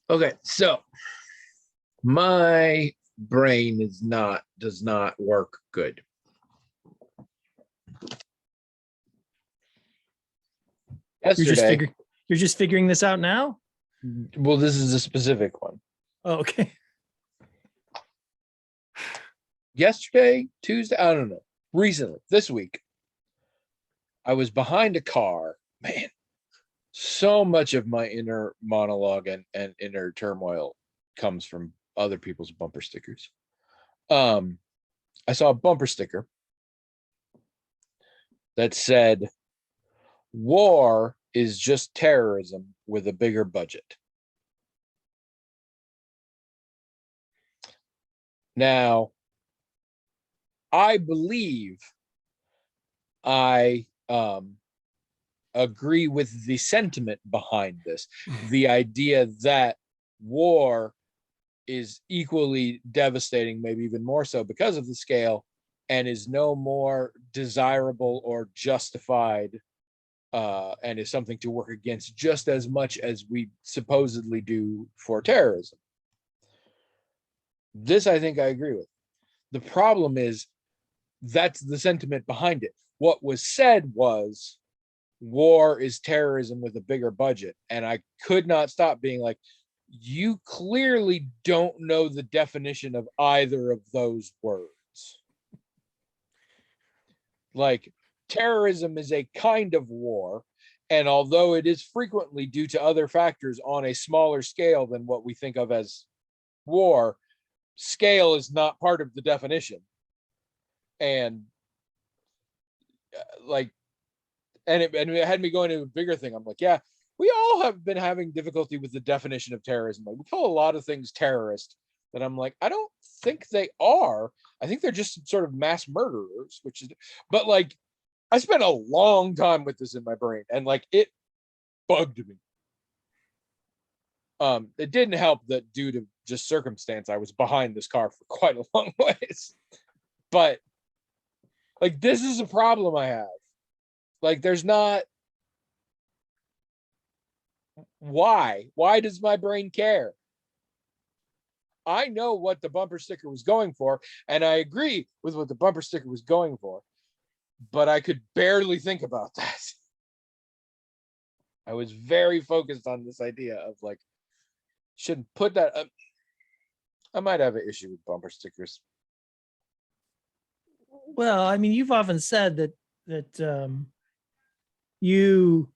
Okay, so my brain does not work good. Yesterday, You're just figuring this out now? well, this is a specific one. Oh, okay. Yesterday, Tuesday, I don't know. Recently, this week, I was behind a car. Man, so much of my inner monologue and inner turmoil comes from other people's bumper stickers. I saw a bumper sticker that said, "War is just terrorism with a bigger budget." Now, I believe I agree with the sentiment behind this. The idea that war is equally devastating, maybe even more so because of the scale, and is no more desirable or justified, and is something to work against just as much as we supposedly do for terrorism. This I think I agree with. The problem is that's the sentiment behind it. What was said was war is terrorism with a bigger budget. And I could not stop being like, you clearly don't know the definition of either of those words. Like, terrorism is a kind of war. And although it is frequently due to other factors on a smaller scale than what we think of as war, scale is not part of the definition. And like, and it had me going to a bigger thing. I'm like, yeah, we all have been having difficulty with the definition of terrorism. Like, we call a lot of things terrorist that I'm like, I don't think they are. I think they're just sort of mass murderers, which is, but like, I spent a long time with this in my brain, and like, it bugged me. It didn't help that due to just circumstance, I was behind this car for quite a long ways. But like, this is a problem I have. Like, there's not. Why does my brain care? I know what the bumper sticker was going for, and I agree with what the bumper sticker was going for, but I could barely think about that. I was very focused on this idea of like, shouldn't put that up. I might have an issue with bumper stickers. Well, I mean, you've often said that you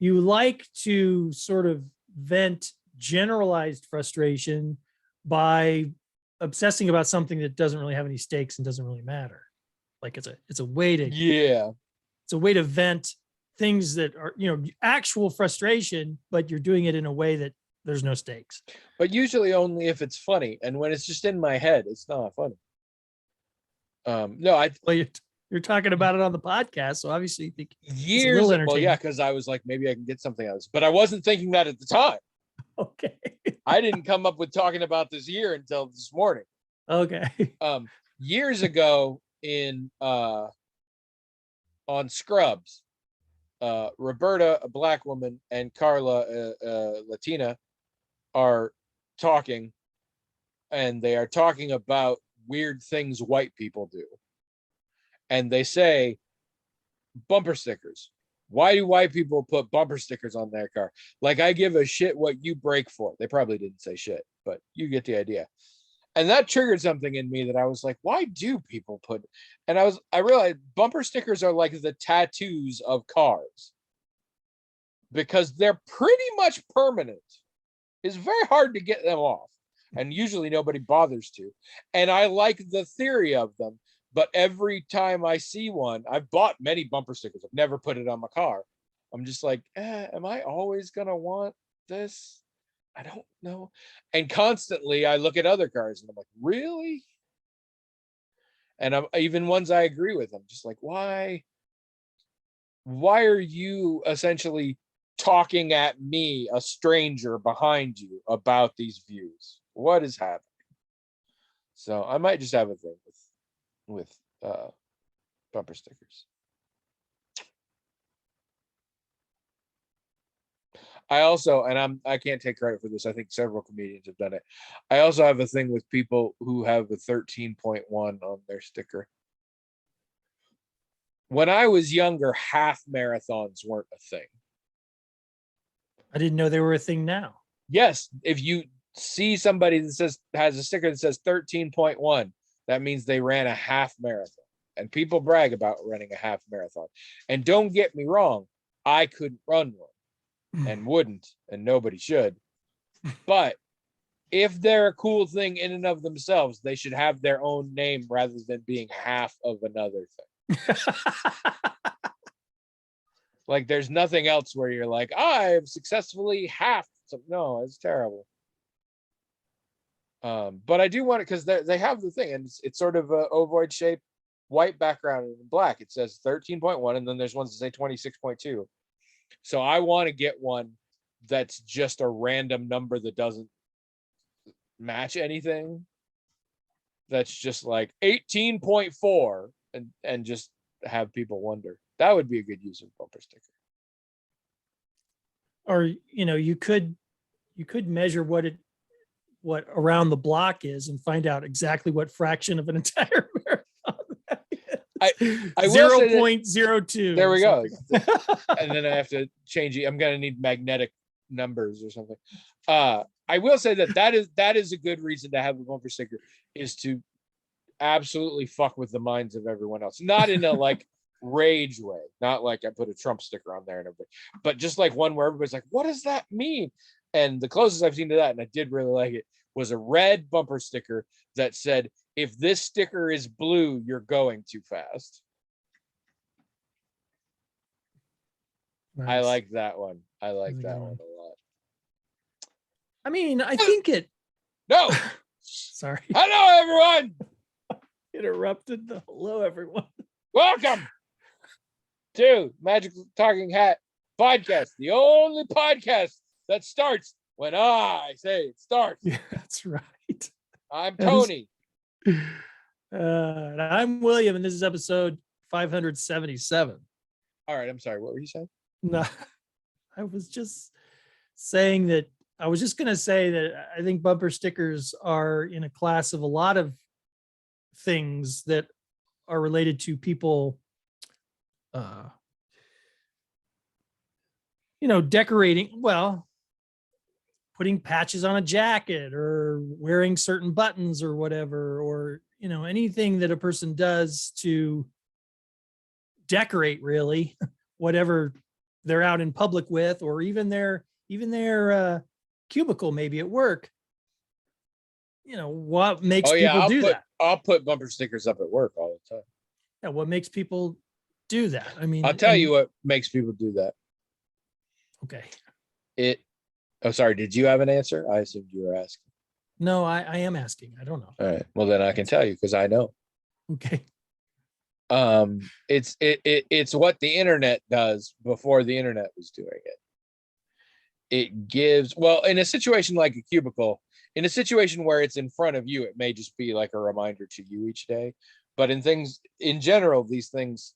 like to sort of vent generalized frustration by obsessing about something that doesn't really have any stakes and doesn't really matter. Like it's a way to Yeah. It's a way to vent things that are, actual frustration, but you're doing it in a way that there's no stakes. But usually only if it's funny, and when it's just in my head, it's not funny. No, Well, you're talking about it on the podcast, so obviously you think it's a years. little Well, entertaining. yeah, because I was like, maybe I can get something else, but I wasn't thinking that at the time. Okay. I didn't come up with talking about this year until this morning. Okay. Years ago on Scrubs, Roberta, a black woman, and Carla, Latina, are talking, and they are talking about weird things white people do. And they say, bumper stickers. Why do white people put bumper stickers on their car? Like, I give a shit what you break for. They probably didn't say shit, but you get the idea. And that triggered something in me that I was like, why do people put, and I realized bumper stickers are like the tattoos of cars, because they're pretty much permanent. It's very hard to get them off, and usually nobody bothers to. And I like the theory of them, but every time I see one, I've bought many bumper stickers. I've never put it on my car. I'm just like, am I always gonna want this? I don't know. And constantly I look at other cars and I'm like, really? And I'm even ones I agree with. I'm just like, why are you essentially talking at me, a stranger behind you, about these views? What is happening? So I might just have a thing with bumper stickers. I also, and I can't take credit for this. I think several comedians have done it. I also have a thing with people who have a 13.1 on their sticker. When I was younger, half marathons weren't a thing. I didn't know they were a thing now. Yes, if you see somebody that has a sticker that says 13.1, that means they ran a half marathon. And people brag about running a half marathon. And don't get me wrong, I couldn't run one and wouldn't, and nobody should. But if they're a cool thing in and of themselves, they should have their own name rather than being half of another thing. Like there's nothing else where you're like, I have successfully half. No, it's terrible. But I do want it because they have the thing, and it's sort of a ovoid shape, white background and black. It says 13.1, and then there's ones that say 26.2. So I want to get one that's just a random number that doesn't match anything. That's just like 18.4 and just have people wonder. That would be a good use of bumper sticker. Or, you could measure what around the block is and find out exactly what fraction of an entire marathon that is. I will say that- 0.02. There we go. And then I have to change it. I'm gonna need magnetic numbers or something. I will say that is a good reason to have a bumper sticker, is to absolutely fuck with the minds of everyone else. Not in a like rage way, not like I put a Trump sticker on there and everything, but just like one where everybody's like, what does that mean? And the closest I've seen to that, and I did really like it, was a red bumper sticker that said, if this sticker is blue, you're going too fast. Nice. I like that one. I like That's a that good one one. a lot. I mean, I think it. No, Sorry, hello everyone. interrupted the hello everyone. Welcome to Magic Talking Hat Podcast, the only podcast that starts when I say it starts. Yeah, that's right. I'm That is- Tony. And I'm William, and this is episode 577. All right, I'm sorry. What were you saying? No, I was just saying that I was just going to say that I think bumper stickers are in a class of a lot of things that are related to people, decorating, well, putting patches on a jacket or wearing certain buttons or whatever, or, anything that a person does to decorate really whatever they're out in public with, or even their cubicle, maybe at work. What makes Oh yeah, people do that? I'll put bumper stickers up at work all the time. Yeah, what makes people do that? I mean, I'll tell you what makes people do that. Okay. Oh, sorry. Did you have an answer? I assumed you were asking. No, I am asking. I don't know. All right. Well, then I can tell you because I know. Okay. It's what the internet does before the internet was doing it. It gives, well, in a situation like a cubicle, in a situation where it's in front of you, it may just be like a reminder to you each day. But in things in general, these things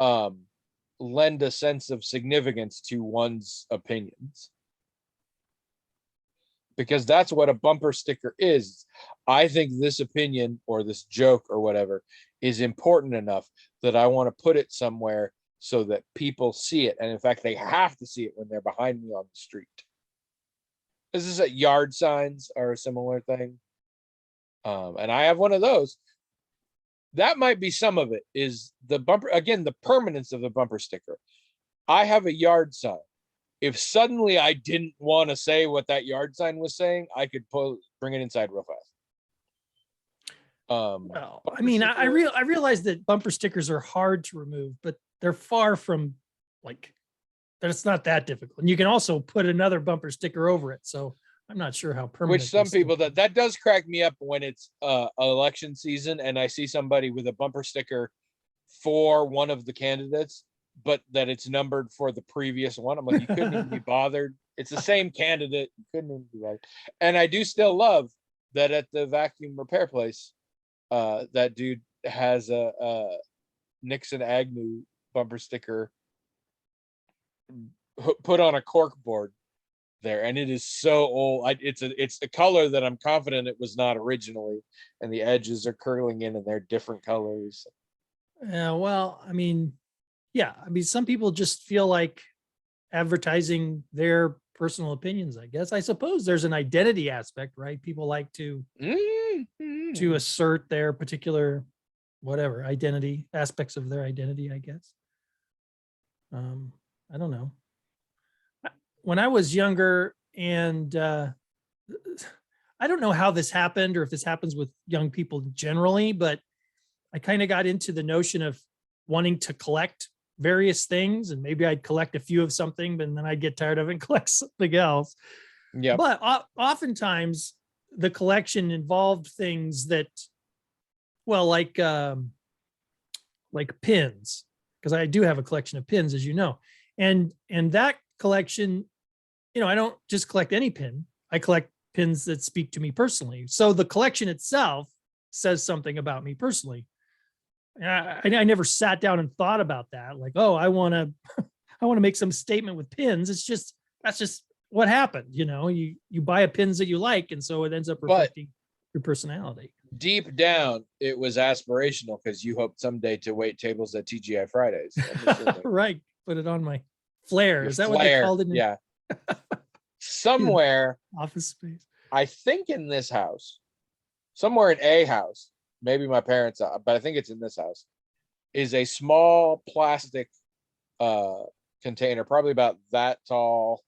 lend a sense of significance to one's opinions, because that's what a bumper sticker is. I think this opinion or this joke or whatever is important enough that I want to put it somewhere so that people see it. And in fact, they have to see it when they're behind me on the street. This is at yard signs are a similar thing. And I have one of those. That might be some of it, is the bumper, again, the permanence of the bumper sticker. I have a yard sign. If suddenly I didn't want to say what that yard sign was saying, I could bring it inside real fast. Well, I mean, I realize that bumper stickers are hard to remove, but they're far from like, that's not that difficult. And you can also put another bumper sticker over it. So I'm not sure how permanent. Which some this people, thing- that does crack me up when it's election season and I see somebody with a bumper sticker for one of the candidates, but that it's numbered for the previous one. I'm like, you couldn't even be bothered. It's the same candidate. You couldn't even be bothered. And I do still love that at the vacuum repair place, that dude has a Nixon Agnew bumper sticker put on a cork board there, and it is so old. It's the color that I'm confident it was not originally, and the edges are curling in and they're different colors. Yeah, well, I mean, yeah, I mean, some people just feel like advertising their personal opinions, I guess. I suppose there's an identity aspect, right? People like to Mhm. assert their particular whatever identity aspects of their identity, I guess. Um, I don't know. When I was younger, and I don't know how this happened or if this happens with young people generally, but I kind of got into the notion of wanting to collect various things, and maybe I'd collect a few of something, but then I'd get tired of it and collect something else. Yep. But oftentimes the collection involved things that, well, like pins, because I do have a collection of pins, as you know, and that collection, I don't just collect any pin. I collect pins that speak to me personally. So the collection itself says something about me personally. I never sat down and thought about that. Like, oh, I want to, I want to make some statement with pins. It's just that's just what happened. You buy a pins that you like, and so it ends up But reflecting your personality. deep down, it was aspirational because you hoped someday to wait tables at TGI Fridays. I'm assuming. Right. Put it on my flare. Your Is that what they flair, called it in yeah. your Somewhere, office space? I think in this house, somewhere in a house, maybe my parents, but I think it's in this house, is a small plastic uh container, probably about that tall,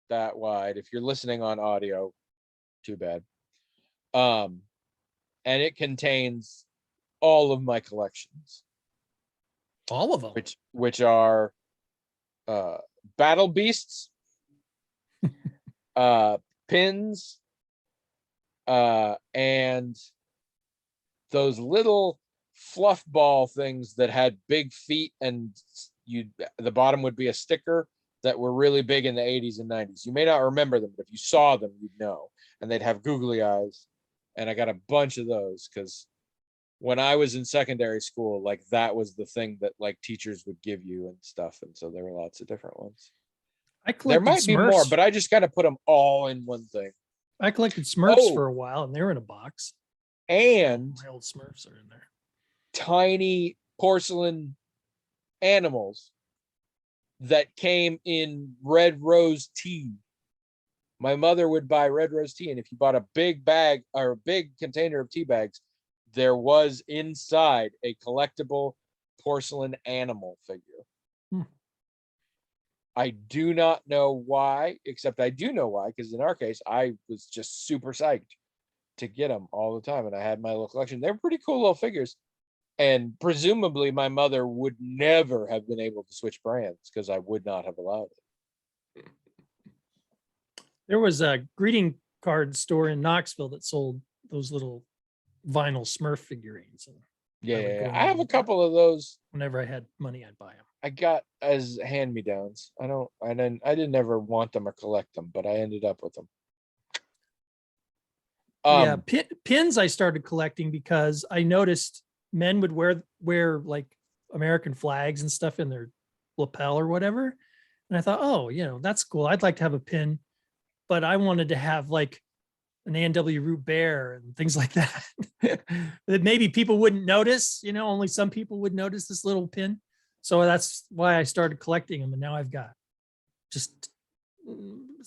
that wide. If you're listening on audio, too bad. Um, and it contains all of my collections, All of them. which are uh battle beasts, uh pins, and those little fluff ball things that had big feet, and the bottom would be a sticker, that were really big in the 80s and 90s. You may not remember them, but if you saw them, you'd know. And they'd have googly eyes. And I got a bunch of those because when I was in secondary school, like that was the thing that like teachers would give you and stuff. And so there were lots of different ones. I There collected might be more, Smurfs. but I just kind of put them all in one thing. I collected Smurfs Oh, for a while, and they were in a box. and My old Smurfs are in there. tiny porcelain animals that came in red rose tea. My mother would buy red rose tea, and if you bought a big bag or a big container of tea bags, there was inside a collectible porcelain animal figure. Hmm. I do not know why, except I do know why, because in our case, I was just super psyched to get them all the time, and I had my little collection. They're pretty cool little figures, and presumably my mother would never have been able to switch brands because I would not have allowed it. There was a greeting card store in Knoxville that sold those little vinyl Smurf figurines. And Yeah, I would yeah, go yeah. in I there have and a look at 'em. couple of those. Whenever I had money, I'd buy them. I got as hand-me-downs. I didn't ever want them or collect them, but I ended up with them. Yeah, Um, pins I started collecting because I noticed men would wear like American flags and stuff in their lapel or whatever. And I thought, oh, that's cool. I'd like to have a pin, but I wanted to have like an A&W root bear and things like that. That maybe people wouldn't notice, only some people would notice this little pin. So that's why I started collecting them. And now I've got just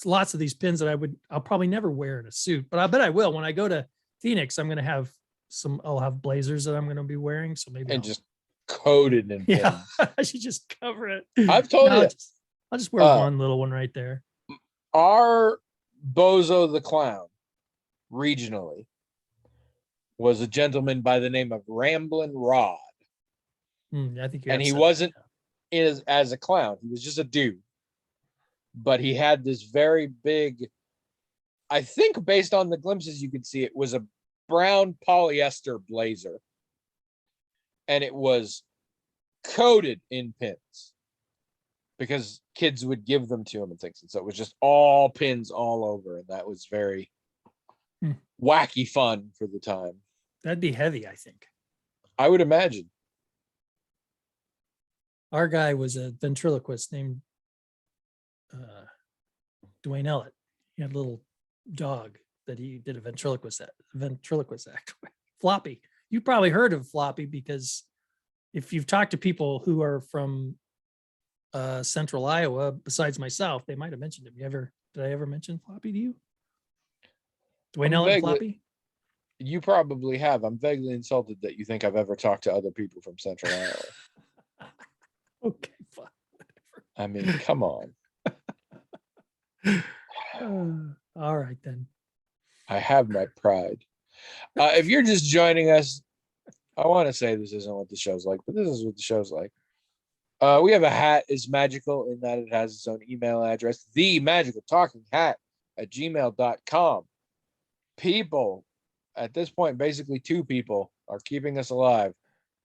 lots of these pins that I'll probably never wear in a suit, but I bet I will when I go to Phoenix. I'll have blazers that I'm going to be wearing. So maybe and just coated in yeah, pins. I should just cover it. I've told No, you, I'll just wear uh, one little one right there. our Bozo the Clown regionally was a gentleman by the name of Ramblin' Rod. I think you And have he said wasn't as a clown, he was just a dude. But he had this very big, I think based on the glimpses you could see, it was a brown polyester blazer. And it was coated in pins because kids would give them to him and things. And so it was just all pins all over. And that was very wacky fun for the time. that'd be heavy, I think. I would imagine. Our guy was a ventriloquist named Dwayne Ellett. He had a little dog that he did a ventriloquist act with. Floppy. You probably heard of Floppy because if you've talked to people who are from central Iowa, besides myself, they might have mentioned him. Did I ever mention Floppy to you? Dwayne I'm Ellett and vaguely, Floppy? you probably have. I'm vaguely insulted that you think I've ever talked to other people from Central Iowa. Okay, fine. I mean, come on. All right then. I have my pride. If you're just joining us, I want to say this isn't what the show's like, but this is what the show's like. We have a hat. It's magical in that it has its own email address, the magical talking hat at gmail.com. People, at this point, basically two people are keeping us alive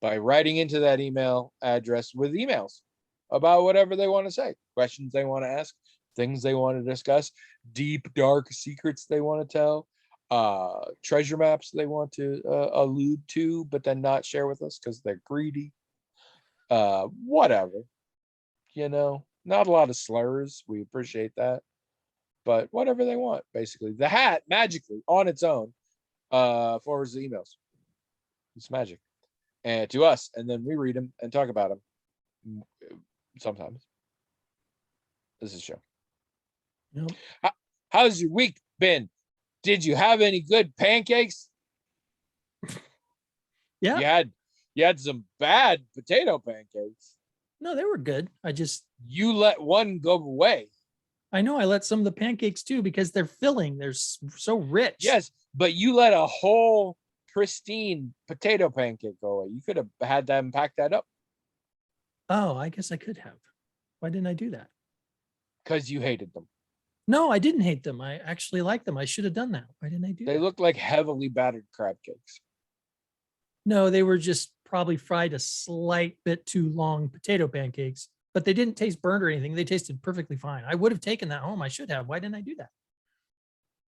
by writing into that email address with emails about whatever they want to say, questions they want to ask, things they want to discuss, deep, dark secrets they want to tell, treasure maps they want to allude to, but then not share with us because they're greedy. Whatever, not a lot of slurs. We appreciate that, but whatever they want, basically. The hat magically on its own forwards the emails. It's magic, and to us, and then we read them and talk about them. Sometimes this is a show. Yep. How's your week been? Did you have any good pancakes? Yeah. You had some bad potato pancakes. No, they were good. You let one go away. I know I let some of the pancakes too because they're filling. They're so rich. Yes, but you let a whole pristine potato pancake go away. You could have had them pack that up. Oh, I guess I could have. Why didn't I do that? Because you hated them. No, I didn't hate them. I actually liked them. I should have done that. Why didn't I do that? They looked like heavily battered crab cakes. No, they were just probably fried a slight bit too long potato pancakes, but they didn't taste burnt or anything. They tasted perfectly fine. I would have taken that home. I should have. Why didn't I do that?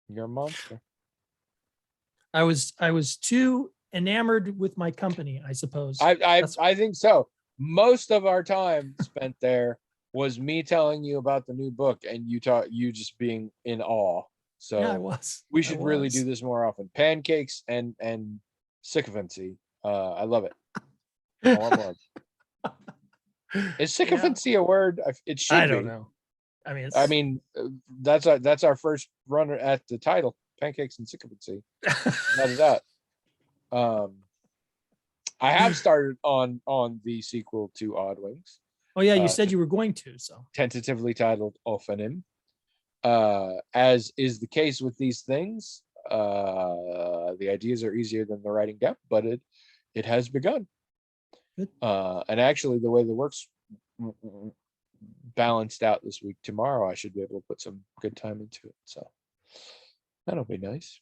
You're a monster. I was too enamored with my company, I suppose. I think so. Most of our time spent there was me telling you about the new book and you just being in awe. So yeah, I was. We should really do this more often. Pancakes and sycophancy. I love it. I want more. Is sycophancy a word? It should. I don't know. I mean, that's our first runner at the title. Pancakes and sycophancy. That. I have started on the sequel to Odd Wings. Oh yeah, you said you were going to. So tentatively titled Ophanim. As is the case with these things, the ideas are easier than the writing depth, but it has begun. Good. And actually, the way the work's balanced out this week, tomorrow I should be able to put some good time into it. So that'll be nice.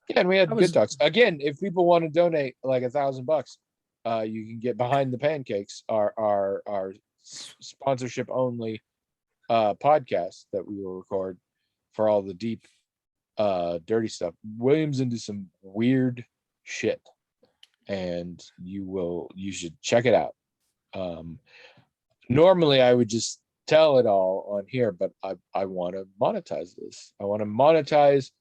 Yeah, and we had good talks. Again, if people want to donate like $1,000, you can get Behind the Pancakes, our sponsorship only podcast that we will record for all the deep dirty stuff. William's into some weird shit, and you should check it out. Normally I would just tell it all on here, but I want to monetize this. I want to monetize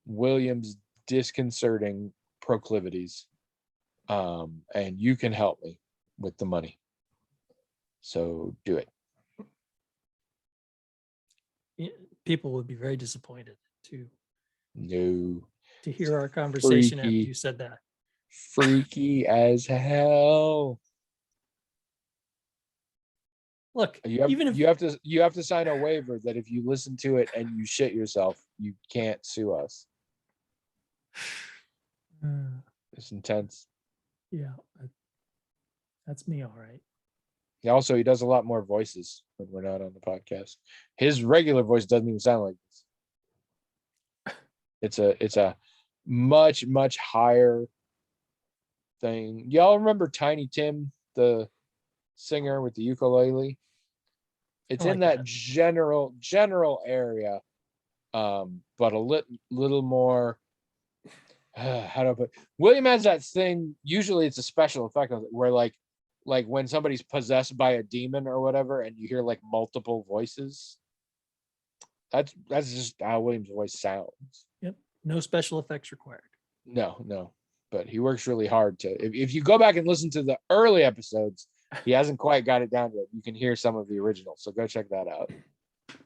William's disconcerting proclivities, and you can help me with the money, so do it. People would be very disappointed to hear our conversation after you said that. Freaky as hell. Look, you have to sign a waiver that if you listen to it and you shit yourself, you can't sue us. It's intense. Yeah, that's me. All right. Also, he does a lot more voices when we're not on the podcast. His regular voice doesn't even sound like this. It's a much, much higher thing. Y'all remember Tiny Tim, the singer with the ukulele? It's in that general area, but a little more. How do I put? William has that thing. Usually, it's a special effect where like when somebody's possessed by a demon or whatever, and you hear like multiple voices. That's just how William's voice sounds. Yep. No special effects required. No, but he works really hard to. If you go back and listen to the early episodes, he hasn't quite got it down yet. You can hear some of the original, so go check that out.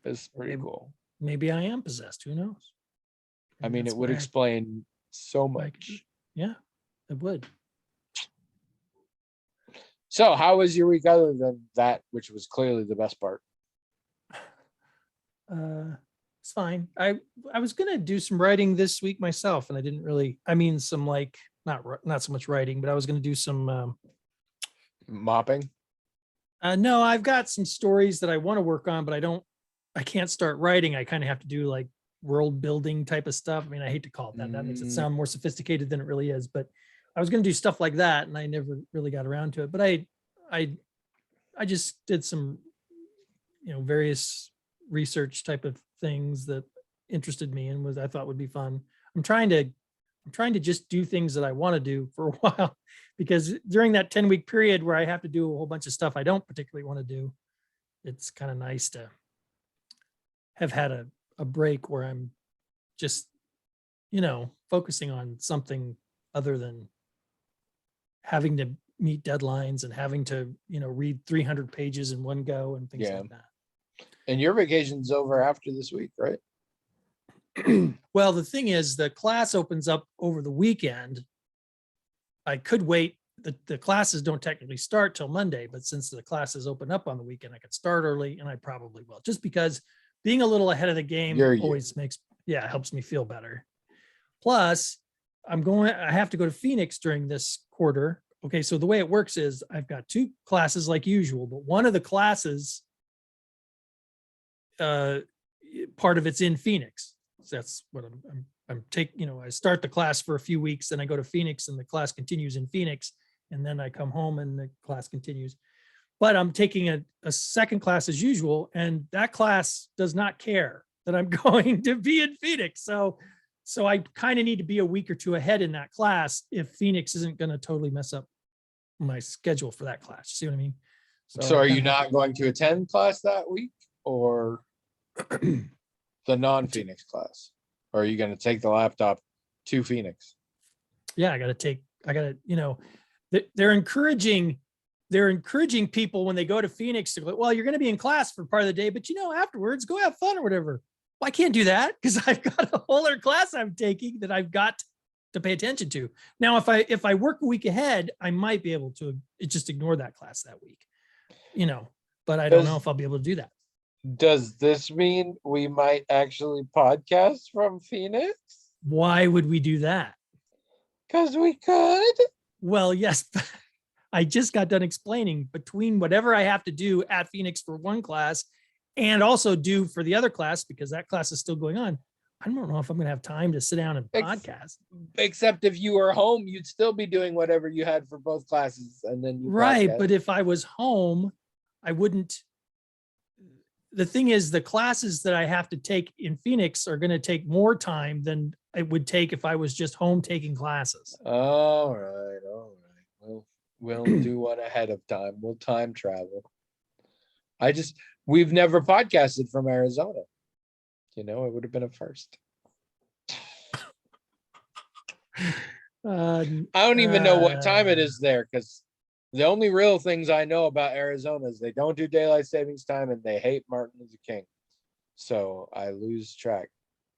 It's pretty cool. Maybe I am possessed. Who knows? I mean, That's it would what I- explain so Like, much. yeah, it would. So, how was your week other than that, which was clearly the best part? It's fine. I was gonna do some writing this week myself, and I didn't really. I mean, some like not so much writing, but I was gonna do some. Mopping? No, I've got some stories that I want to work on, but I can't start writing. I kind of have to do like world building type of stuff. I mean, I hate to call it that. That makes it sound more sophisticated than it really is. But I was going to do stuff like that, and I never really got around to it. But I just did some, various research type of things that interested me and I thought would be fun. I'm trying to just do things that I want to do for a while, because during that 10-week period where I have to do a whole bunch of stuff I don't particularly want to do, it's kind of nice to have had a break where I'm just, focusing on something other than having to meet deadlines and having to, read 300 pages in one go and things like that. And your vacation's over after this week, right? Well, the thing is, the class opens up over the weekend. I could wait. The classes don't technically start till Monday, but since the classes open up on the weekend, I could start early, and I probably will, just because being a little ahead of the game always helps me feel better. Plus, I have to go to Phoenix during this quarter. Okay, so the way it works is I've got 2 classes like usual, but one of the classes, part of it's in Phoenix. So that's what I'm taking. I start the class for a few weeks, then I go to Phoenix, and the class continues in Phoenix, and then I come home and the class continues. But I'm taking a second class as usual, and that class does not care that I'm going to be in Phoenix. So I kind of need to be a week or 2 ahead in that class if Phoenix isn't going to totally mess up my schedule for that class. See what I mean? So are you not going to attend class that week, or the non-Phoenix class? Or are you going to take the laptop to Phoenix? Yeah, they're encouraging people when they go to Phoenix to go, well, you're going to be in class for part of the day, but afterwards go have fun or whatever. Well, I can't do that because I've got a whole other class I'm taking that I've got to pay attention to. Now, if I work a week ahead, I might be able to just ignore that class that week, but I don't know if I'll be able to do that. Does this mean we might actually podcast from Phoenix? Why would we do that? Because we could. Well, yes. I just got done explaining between whatever I have to do at Phoenix for one class and also do for the other class, because that class is still going on. I don't know if I'm going to have time to sit down and podcast. Except if you were home, you'd still be doing whatever you had for both classes. And then right. But if I was home, I wouldn't. The thing is, the classes that I have to take in Phoenix are going to take more time than it would take if I was just home taking classes. All right. We'll do one ahead of time. We'll time travel. We've never podcasted from Arizona. It would have been a first. I don't even know what time it is there, because the only real things I know about Arizona is they don't do daylight savings time and they hate Martin Luther King. So I lose track.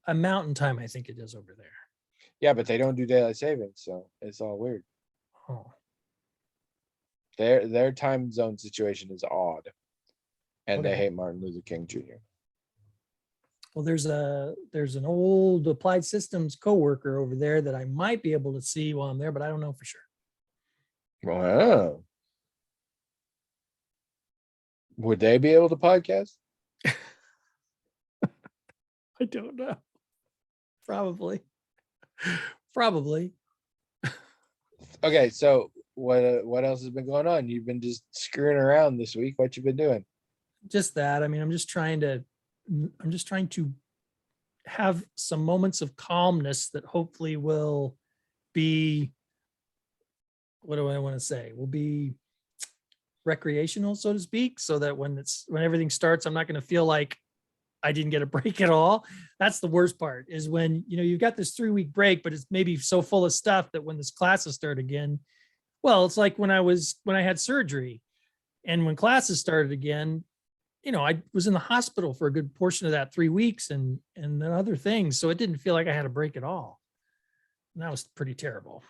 A mountain time, I think it is over there. Yeah, but they don't do daylight savings, so it's all weird. Oh. Their time zone situation is odd. And Okay. They hate Martin Luther King Jr. Well, there's an old Applied Systems coworker over there that I might be able to see while I'm there, but I don't know for sure. Wow. Would they be able to podcast? I don't know. Probably. Okay, so what else has been going on? You've been just screwing around this week. What you been doing? Just that. I mean, I'm just trying to have some moments of calmness that hopefully will be, what do I want to say? Will be recreational, so to speak, so that when everything starts, I'm not going to feel like I didn't get a break at all. That's the worst part, is when, you've got this 3-week break, but it's maybe so full of stuff that when this classes start again, well, it's like when I had surgery and when classes started again, I was in the hospital for a good portion of that 3 weeks and then other things. So it didn't feel like I had a break at all. And that was pretty terrible.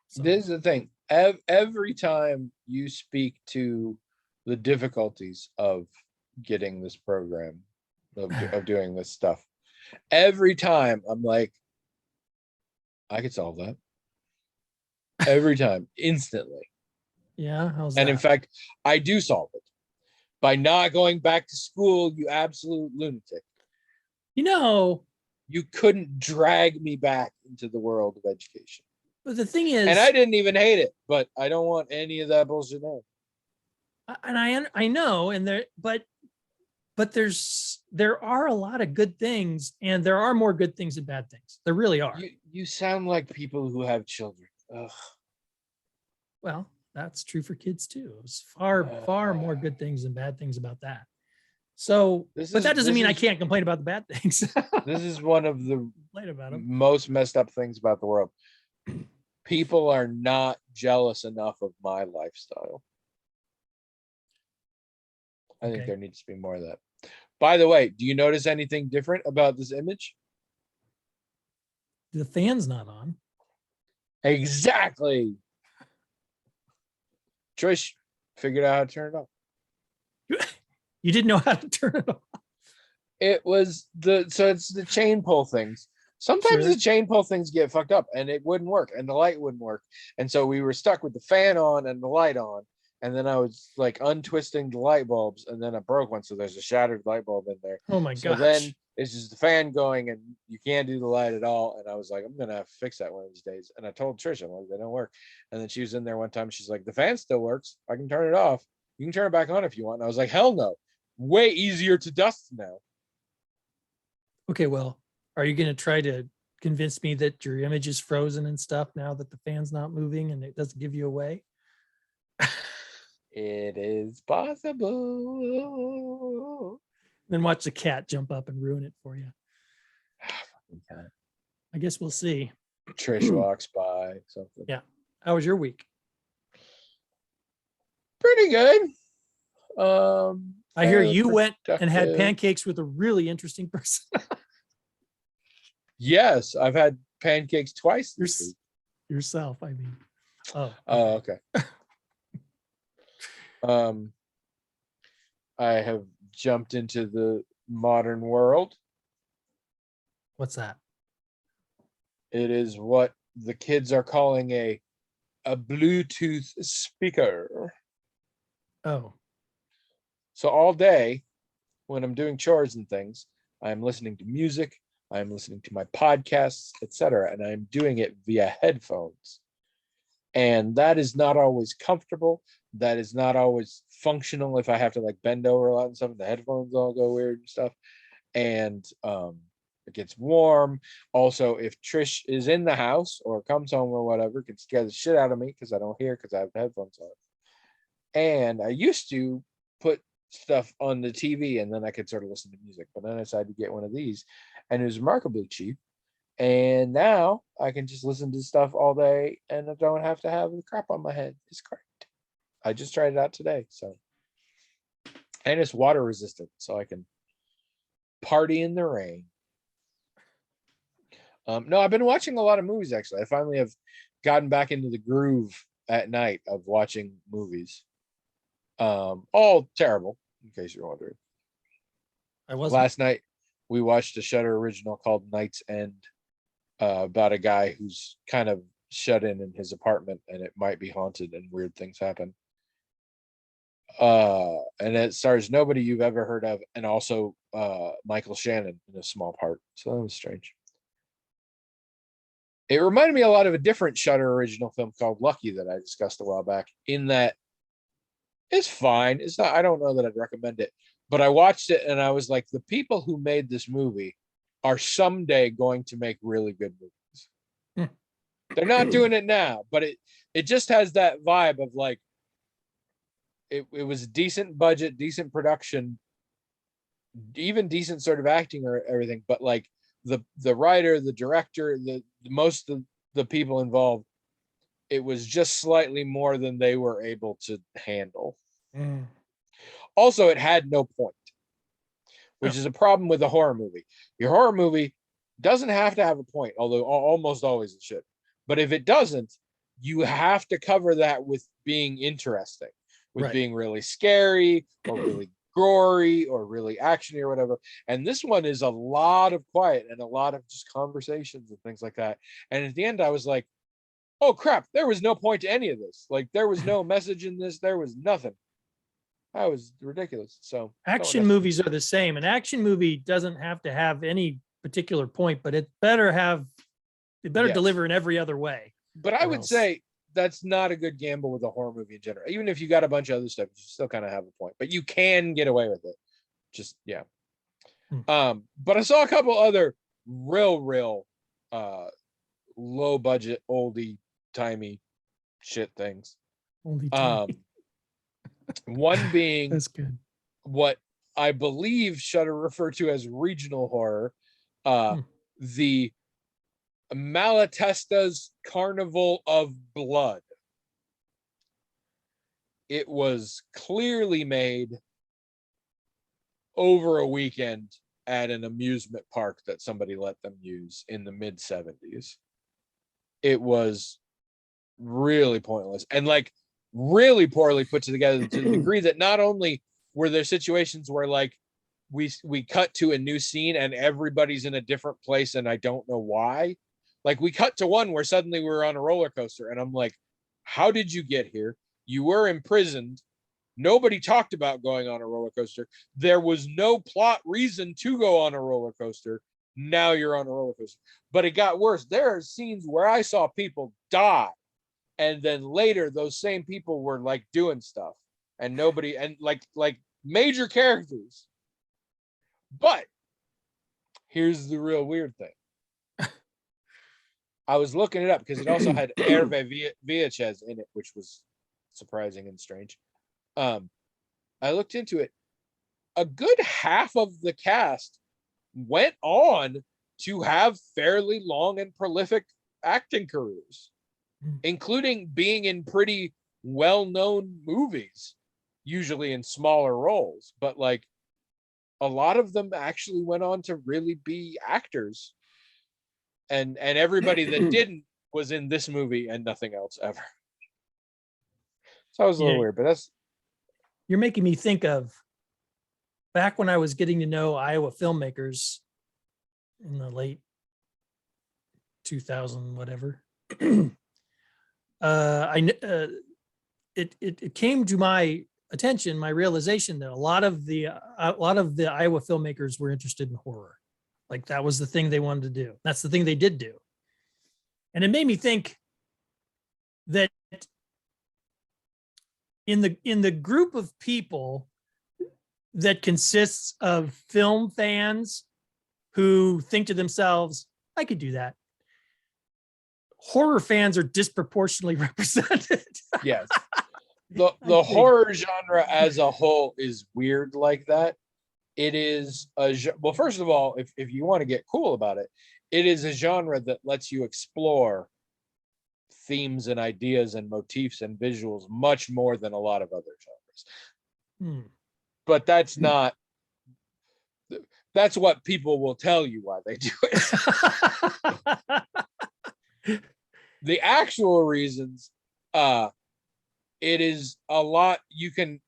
So, This is the thing. Every time you speak to the difficulties of getting this program, of doing this stuff, every time I'm like, I could solve that. Every time, instantly. yeah. How's And that? in fact, I do solve it by not going back to school, you absolute lunatic. You couldn't drag me back into the world of education. But the thing is, And I didn't even hate it, but I don't want any of that bullshit now. and I know, and but there are a lot of good things, and there are more good things than bad things. There really are. You sound like people who have children. Ugh. Well, that's true for kids too. It's far more good things than bad things about that. So, but that doesn't mean I can't complain about the bad things. This is one of the Complain about them. most messed up things about the world. People are not jealous enough of my lifestyle. I think Okay. there needs to be more of that. By the way, do you notice anything different about this image? The fan's not on. Exactly. Trish figured out how to turn it off. You didn't know how to turn it off. It was it's the chain pull things. Sometimes Sure. the chain pull things get fucked up and it wouldn't work and the light wouldn't work. And so we were stuck with the fan on and the light on. And then I was like untwisting the light bulbs and then I broke one. So there's a shattered light bulb in there. Oh my So gosh. then it's just the fan going and you can't do the light at all. And I was like, I'm going to have to fix that one of these days. And I told Trish, I'm like, they don't work. And then she was in there one time. She's like, the fan still works. I can turn it off. You can turn it back on if you want. And I was like, hell no. Way easier to dust now. Okay, well, are you going to try to convince me that your image is frozen and stuff now that the fan's not moving and it doesn't give you away? It is possible. Then watch the cat jump up and ruin it for you. Okay. I guess we'll see. Trish walks by something. Yeah. How was your week? Pretty good. I hear you went and had productive. pancakes with a really interesting person. Yes, I've had pancakes twice this week. Yourself, I mean. Oh. Oh, okay. I have jumped into the modern world. What's that? It is what the kids are calling a Bluetooth speaker. Oh. So all day when I'm doing chores and things, I'm listening to music, I'm listening to my podcasts, etc., and I'm doing it via headphones. And that is not always comfortable. That is not always functional if I have to like bend over a lot and stuff. The headphones all go weird and stuff. And it gets warm. Also, if Trish is in the house or comes home or whatever, it can scare the shit out of me because I don't hear because I have the headphones on. And I used to put stuff on the TV and then I could sort of listen to music. But then I decided to get one of these and it was remarkably cheap. And now I can just listen to stuff all day and I don't have to have the crap on my head. It's great. I just tried it out today. So, and it's water resistant, so I can party in the rain. No, I've been watching a lot of movies actually. I finally have gotten back into the groove at night of watching movies. All terrible, in case you're wondering. I wasn't. Last night we watched a Shudder original called Night's End, about a guy who's kind of shut in his apartment and it might be haunted and weird things happen. And it stars nobody you've ever heard of and also Michael Shannon in a small part. So that was strange. It reminded me a lot of a different Shudder original film called Lucky that I discussed a while back, in that it's fine. It's not, I don't know that I'd recommend it, but I watched it and I was like, the people who made this movie are someday going to make really good movies. They're not doing it now, but it just has that vibe of like, it was a decent budget, decent production, even decent sort of acting or everything, but like the writer, the director, the most of the people involved, it was just slightly more than they were able to handle. Also, it had no point, which is a problem with a horror movie. Your horror movie doesn't have to have a point, although almost always it should. But if it doesn't, you have to cover that with being interesting, with Right. being really scary or really gory or really actiony or whatever. And this one is a lot of quiet and a lot of just conversations and things like that. And at the end, I was like, oh crap, there was no point to any of this. Like there was no message in this. There was nothing. That was ridiculous. So Action movies are the same. An action movie doesn't have to have any particular point, but it better Yes. deliver in every other way. But I or would else. say that's not a good gamble with a horror movie in general. Even if you got a bunch of other stuff, you still kind of have a point, but you can get away with it. Just yeah. But I saw a couple other real low budget, oldie timey shit things. Only time. One being That's good. what I believe Shudder referred to as regional horror, the Malatesta's Carnival of Blood. It was clearly made over a weekend at an amusement park that somebody let them use in the mid 70s. It was really pointless and like really poorly put together to the degree that not only were there situations where like we cut to a new scene and everybody's in a different place and I don't know why. Like we cut to one where suddenly we were on a roller coaster and I'm like, how did you get here? You were imprisoned. Nobody talked about going on a roller coaster. There was no plot reason to go on a roller coaster. Now you're on a roller coaster. But it got worse. There are scenes where I saw people die. And then later those same people were like doing stuff and nobody and like major characters. But here's the real weird thing. I was looking it up because it also had Hervé Villechaize in it, which was surprising and strange. I looked into it. A good half of the cast went on to have fairly long and prolific acting careers, including being in pretty well-known movies, usually in smaller roles. But like a lot of them actually went on to really be actors. And everybody that didn't was in this movie and nothing else ever. So that was a little weird, but that's. You're making me think of back when I was getting to know Iowa filmmakers in the late 2000 whatever. It came to my attention, my realization that a lot of the Iowa filmmakers were interested in horror. Like that was the thing they wanted to do. That's the thing they did do. And it made me think that in the group of people that consists of film fans who think to themselves, I could do that. Horror fans are disproportionately represented. Yes. The horror genre as a whole is weird like that. It is well, first of all, if you want to get cool about it, it is a genre that lets you explore themes and ideas and motifs and visuals much more than a lot of other genres. But that's not, that's what people will tell you why they do it. The actual reasons, it is a lot, you can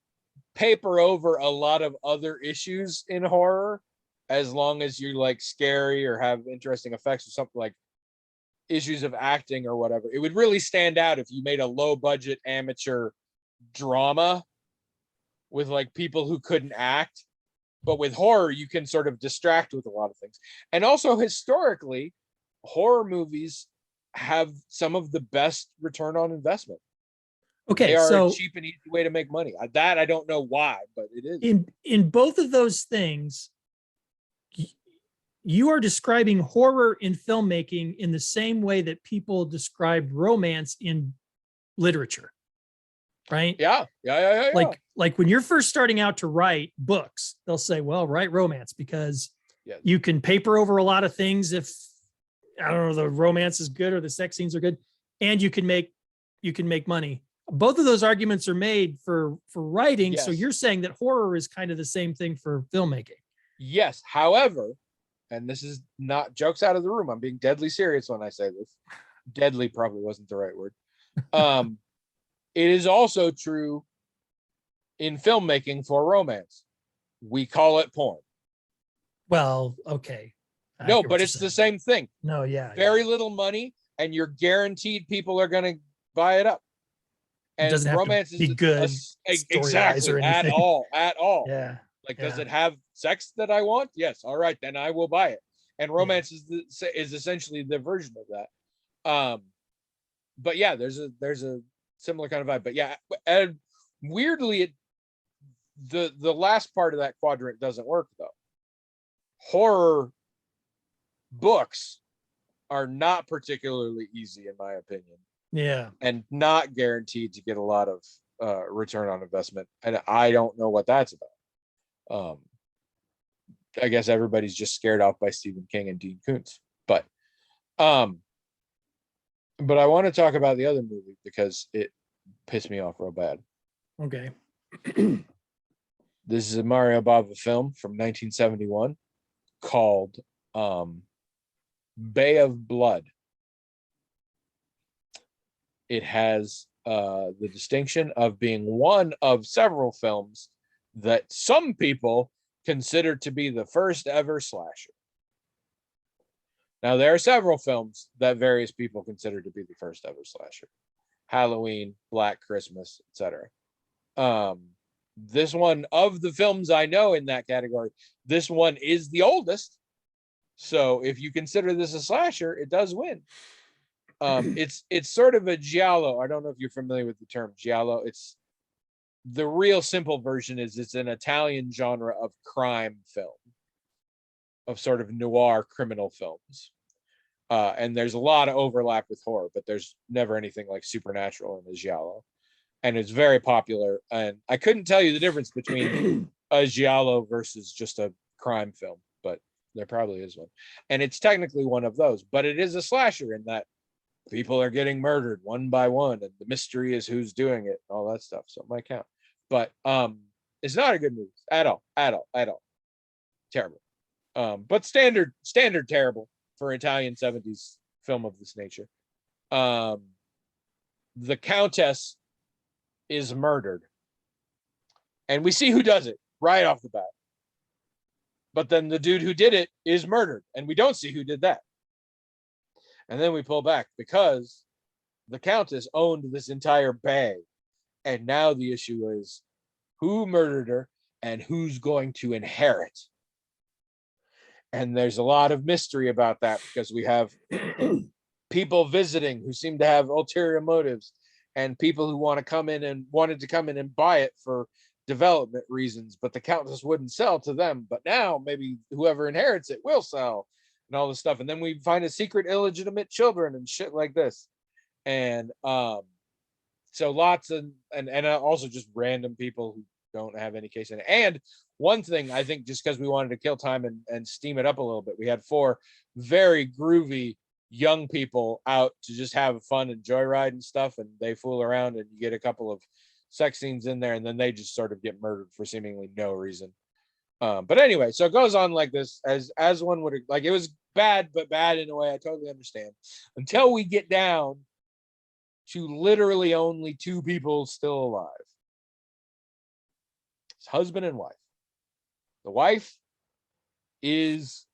paper over a lot of other issues in horror as long as you like scary or have interesting effects or something, like issues of acting or whatever. It would really stand out if you made a low budget amateur drama with like people who couldn't act. But with horror, you can sort of distract with a lot of things. And also historically, horror movies have some of the best return on investment. Okay, they are so a cheap and easy way to make money. That I don't know why, but it is. In both of those things, you are describing horror in filmmaking in the same way that people describe romance in literature. right? Yeah. Like when you're first starting out to write books, they'll say, well, write romance because Yeah. you can paper over a lot of things if I don't know, the romance is good or the sex scenes are good, and you can make money. Both of those arguments are made for writing. So Yes. you're saying that horror is kind of the same thing for filmmaking. Yes. However, and this is not jokes out of the room. I'm being deadly serious when I say this. Deadly probably wasn't the right word. It is also true in filmmaking for romance. We call it porn. Well, okay. No, but it's the same thing. No, yeah. Very little money, and you're guaranteed people are going to buy it up. It And doesn't have romance to be is good exactly or at anything. all. Yeah. Like, does it have sex that I want? Yes. All right, then I will buy it. And romance is essentially the version of that. But yeah, there's a similar kind of vibe. But yeah, and weirdly, the last part of that quadrant doesn't work though. Horror books are not particularly easy, in my opinion. Yeah. And not guaranteed to get a lot of return on investment. And I don't know what that's about. I guess everybody's just scared off by Stephen King and Dean Koontz. But I want to talk about the other movie because it pissed me off real bad. Okay. This is a Mario Bava film from 1971 called Bay of Blood. It has the distinction of being one of several films that some people consider to be the first ever slasher. Now, there are several films that various people consider to be the first ever slasher. Halloween, Black Christmas, etc. This one, of the films I know in that category, this one is the oldest. So if you consider this a slasher, it does win. It's sort of a giallo. I don't know if you're familiar with the term giallo. It's the real simple version is it's an Italian genre of crime film, of sort of noir criminal films. And there's a lot of overlap with horror, but there's never anything like supernatural in the giallo. And it's very popular. And I couldn't tell you the difference between a giallo versus just a crime film, but there probably is one. And it's technically one of those, but it is a slasher in that people are getting murdered one by one, and the mystery is who's doing it, and all that stuff. So it might count. But it's not a good movie at all. Terrible. But standard terrible for Italian 70s film of this nature. The Countess is murdered. And we see who does it right off the bat. But then the dude who did it is murdered, and we don't see who did that. And then we pull back because the Countess owned this entire bay. And now the issue is who murdered her and who's going to inherit. And there's a lot of mystery about that because we have people visiting who seem to have ulterior motives, and people who wanted to come in and buy it for development reasons, but the Countess wouldn't sell to them. But now maybe whoever inherits it will sell, and all this stuff. And then we find a secret illegitimate children and shit like this. And so lots of and also just random people who don't have any case in it. And one thing, I think, just because we wanted to kill time and steam it up a little bit, we had 4 very groovy young people out to just have fun and joyride and stuff, and they fool around, and you get a couple of sex scenes in there, and then they just sort of get murdered for seemingly no reason. But anyway, so it goes on like this, as one would, like, it was bad, but bad in a way I totally understand, until we get down to literally only 2 people still alive. It's husband and wife. The wife is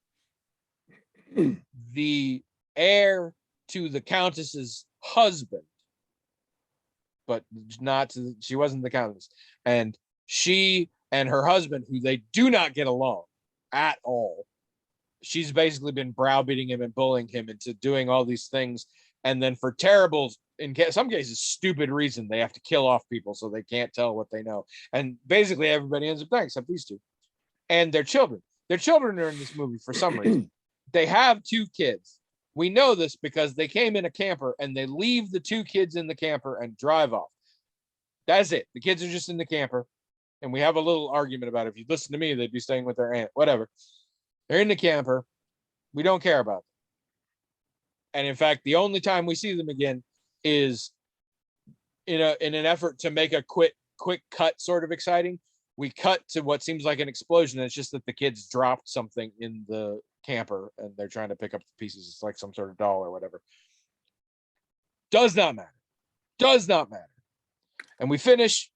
the heir to the Countess's husband, but she wasn't the Countess. And she and her husband, who they do not get along at all, she's basically been browbeating him and bullying him into doing all these things. And then for terrible, in some cases, stupid reason, they have to kill off people so they can't tell what they know. And basically everybody ends up dying except these 2. And their children. Their children are in this movie for some reason. They have 2 kids. We know this because they came in a camper and they leave the 2 kids in the camper and drive off. That's it. The kids are just in the camper. And we have a little argument about it. If you listen to me, they'd be staying with their aunt, whatever. They're in the camper. We don't care about them. And in fact, the only time we see them again is in an effort to make a quick cut sort of exciting. We cut to what seems like an explosion. It's just that the kids dropped something in the camper and they're trying to pick up the pieces. It's like some sort of doll or whatever. Does not matter. Does not matter. And we finish,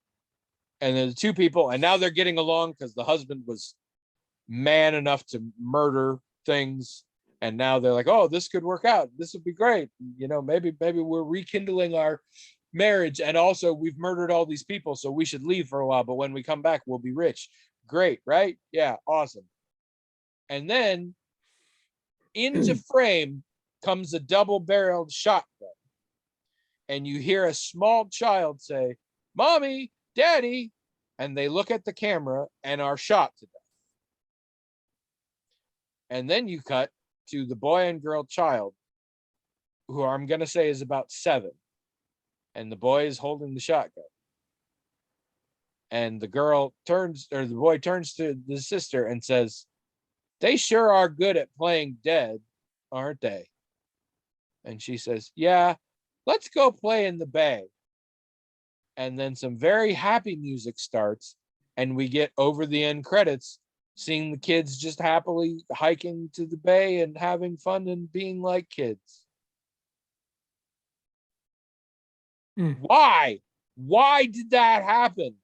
and then the two people, and now they're getting along because the husband was man enough to murder things. And now they're like, oh, this could work out. This would be great. You know, maybe we're rekindling our marriage. And also we've murdered all these people, so we should leave for a while. But when we come back, we'll be rich. Great, right? Yeah, awesome. And then into frame comes a double-barreled shotgun. And you hear a small child say, Mommy, Daddy, and they look at the camera and are shot to death. And then you cut to the boy and girl child, who I'm going to say is about 7. And the boy is holding the shotgun. And the boy turns to the sister and says, they sure are good at playing dead, aren't they? And she says, yeah, let's go play in the bay. And then some very happy music starts, and we get over the end credits, seeing the kids just happily hiking to the bay and having fun and being like kids. Why? Why did that happen?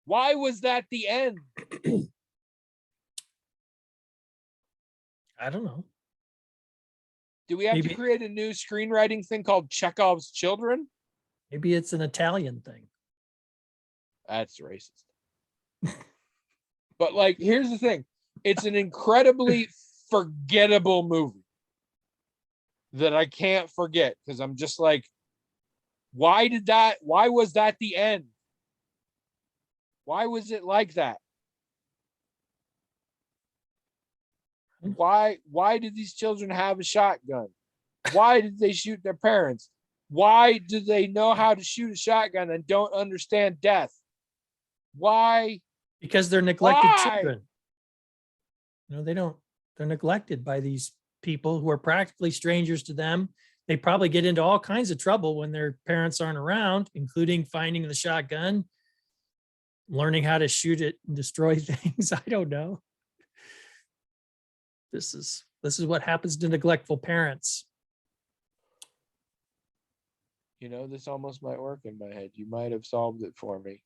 Why was that the end? I don't know. Do we have to create a new screenwriting thing called Chekhov's Children? Maybe it's an Italian thing. That's racist. But like, here's the thing. It's an incredibly forgettable movie that I can't forget, because I'm just like, why was that the end? Why was it like that? Why did these children have a shotgun? Why did they shoot their parents? Why do they know how to shoot a shotgun and don't understand death? Why? Because they're neglected children. No, they don't. They're neglected by these people who are practically strangers to them. They probably get into all kinds of trouble when their parents aren't around, including finding the shotgun, learning how to shoot it and destroy things. I don't know. This is what happens to neglectful parents. You know, this almost might work in my head. You might have solved it for me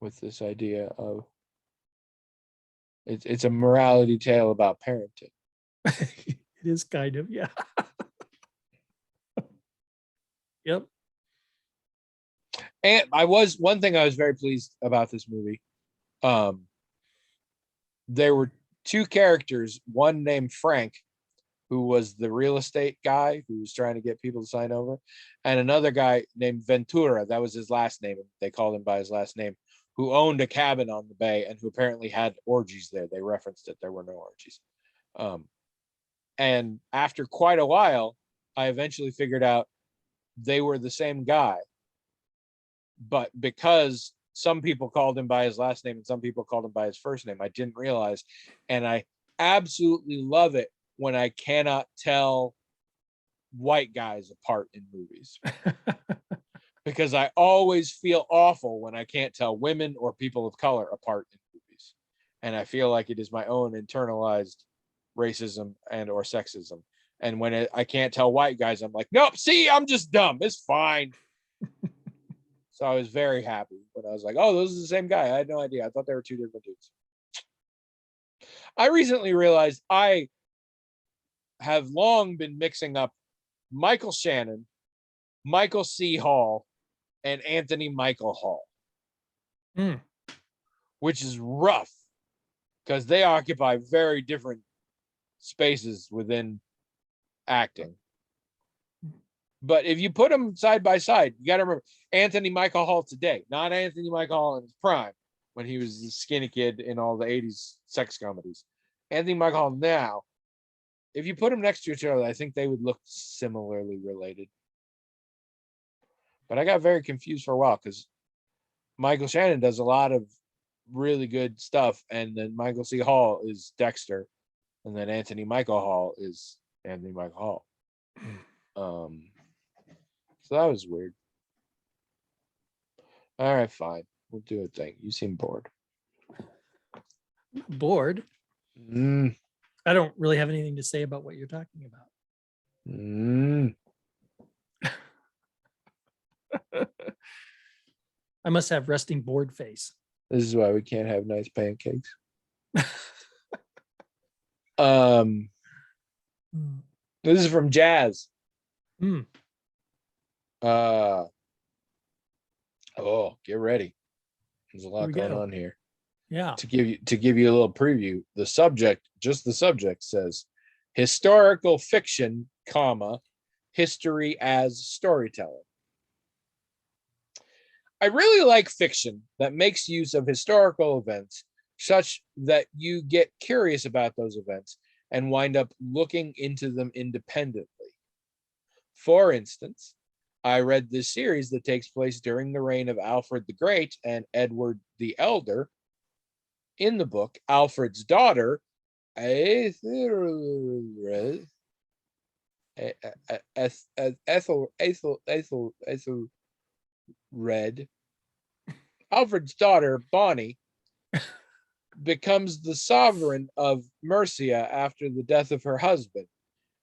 with this idea of it's a morality tale about parenting. It is kind of, yeah. Yep. And one thing I was very pleased about this movie. There were 2 characters, one named Frank, who was the real estate guy who was trying to get people to sign over, and another guy named Ventura. That was his last name. They called him by his last name, who owned a cabin on the bay and who apparently had orgies there. They referenced it. There were no orgies. And after quite a while, I eventually figured out they were the same guy. But because some people called him by his last name and some people called him by his first name, I didn't realize. And I absolutely love it when I cannot tell white guys apart in movies. Because I always feel awful when I can't tell women or people of color apart in movies. And I feel like it is my own internalized racism and or sexism. And when I can't tell white guys, I'm like, nope, see, I'm just dumb. It's fine. So I was very happy when I was like, oh, those are the same guy. I had no idea. I thought they were 2 different dudes. I recently realized I have long been mixing up Michael Shannon, Michael C. Hall, and Anthony Michael Hall, which is rough because they occupy very different spaces within acting. But if you put them side by side, you got to remember Anthony Michael Hall today, not Anthony Michael Hall in his prime when he was the skinny kid in all the 80s sex comedies. Anthony Michael Hall now, if you put them next to each other, I think they would look similarly related. But I got very confused for a while because Michael Shannon does a lot of really good stuff, and then Michael C. Hall is Dexter, and then Anthony Michael Hall is Anthony Michael Hall. So that was weird. All right, fine. We'll do a thing. You seem bored. Bored. Mm, I don't really have anything to say about what you're talking about. mm. I must have resting bored face. This is why we can't have nice pancakes. This is from Jazz. Hmm. Oh, get ready. There's a Here lot we going go. on here. Yeah. To give you a little preview, the subject says historical fiction, history as storytelling. I really like fiction that makes use of historical events such that you get curious about those events and wind up looking into them independently. For instance, I read this series that takes place during the reign of Alfred the Great and Edward the Elder. In the book, Alfred's daughter, Ethelred, Alfred's daughter, Bonnie, becomes the sovereign of Mercia after the death of her husband.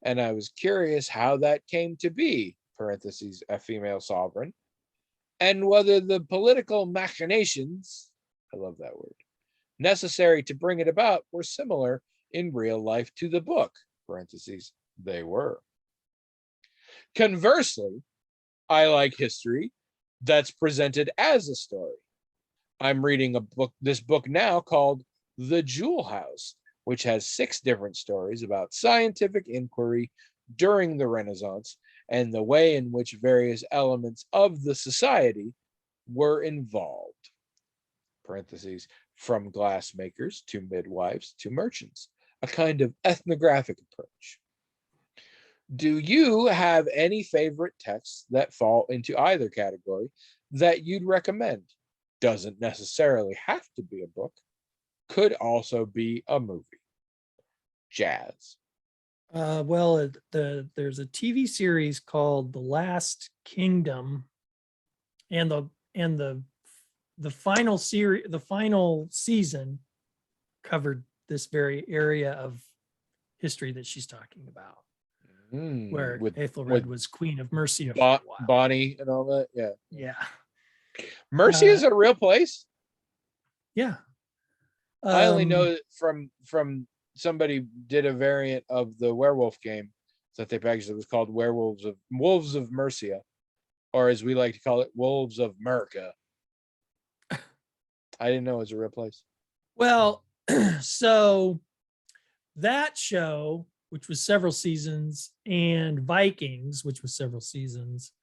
And I was curious how that came to be, parentheses, a female sovereign, and whether the political machinations, I love that word, necessary to bring it about were similar in real life to the book, parentheses, they were. Conversely, I like history that's presented as a story. I'm reading this book now called The Jewel House, which has 6 different stories about scientific inquiry during the Renaissance and the way in which various elements of the society were involved. Parentheses, from glassmakers to midwives to merchants, a kind of ethnographic approach. Do you have any favorite texts that fall into either category that you'd recommend? Doesn't necessarily have to be a book, could also be a movie. Jazz. Well, there's a TV series called The Last Kingdom, and the final series, the final season covered this very area of history that she's talking about, where Ethelred was Queen of Mercia for a while. Bonnie and all that. Yeah. Yeah. Mercia is a real place. Yeah. I only know it from somebody did a variant of the werewolf game that they packaged. It was called Wolves of Mercia, or as we like to call it, Wolves of Merca. I didn't know it was a real place. Well, so that show, which was several seasons, and Vikings, which was several seasons,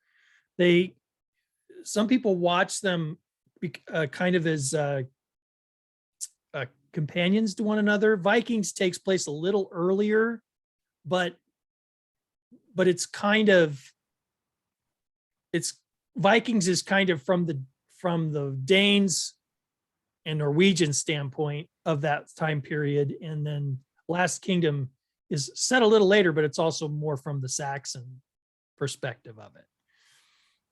some people watch them kind of as companions to one another. Vikings takes place a little earlier, but it's Vikings is kind of from the Danes and Norwegian standpoint of that time period, and then Last Kingdom is set a little later, but it's also more from the Saxon perspective of it.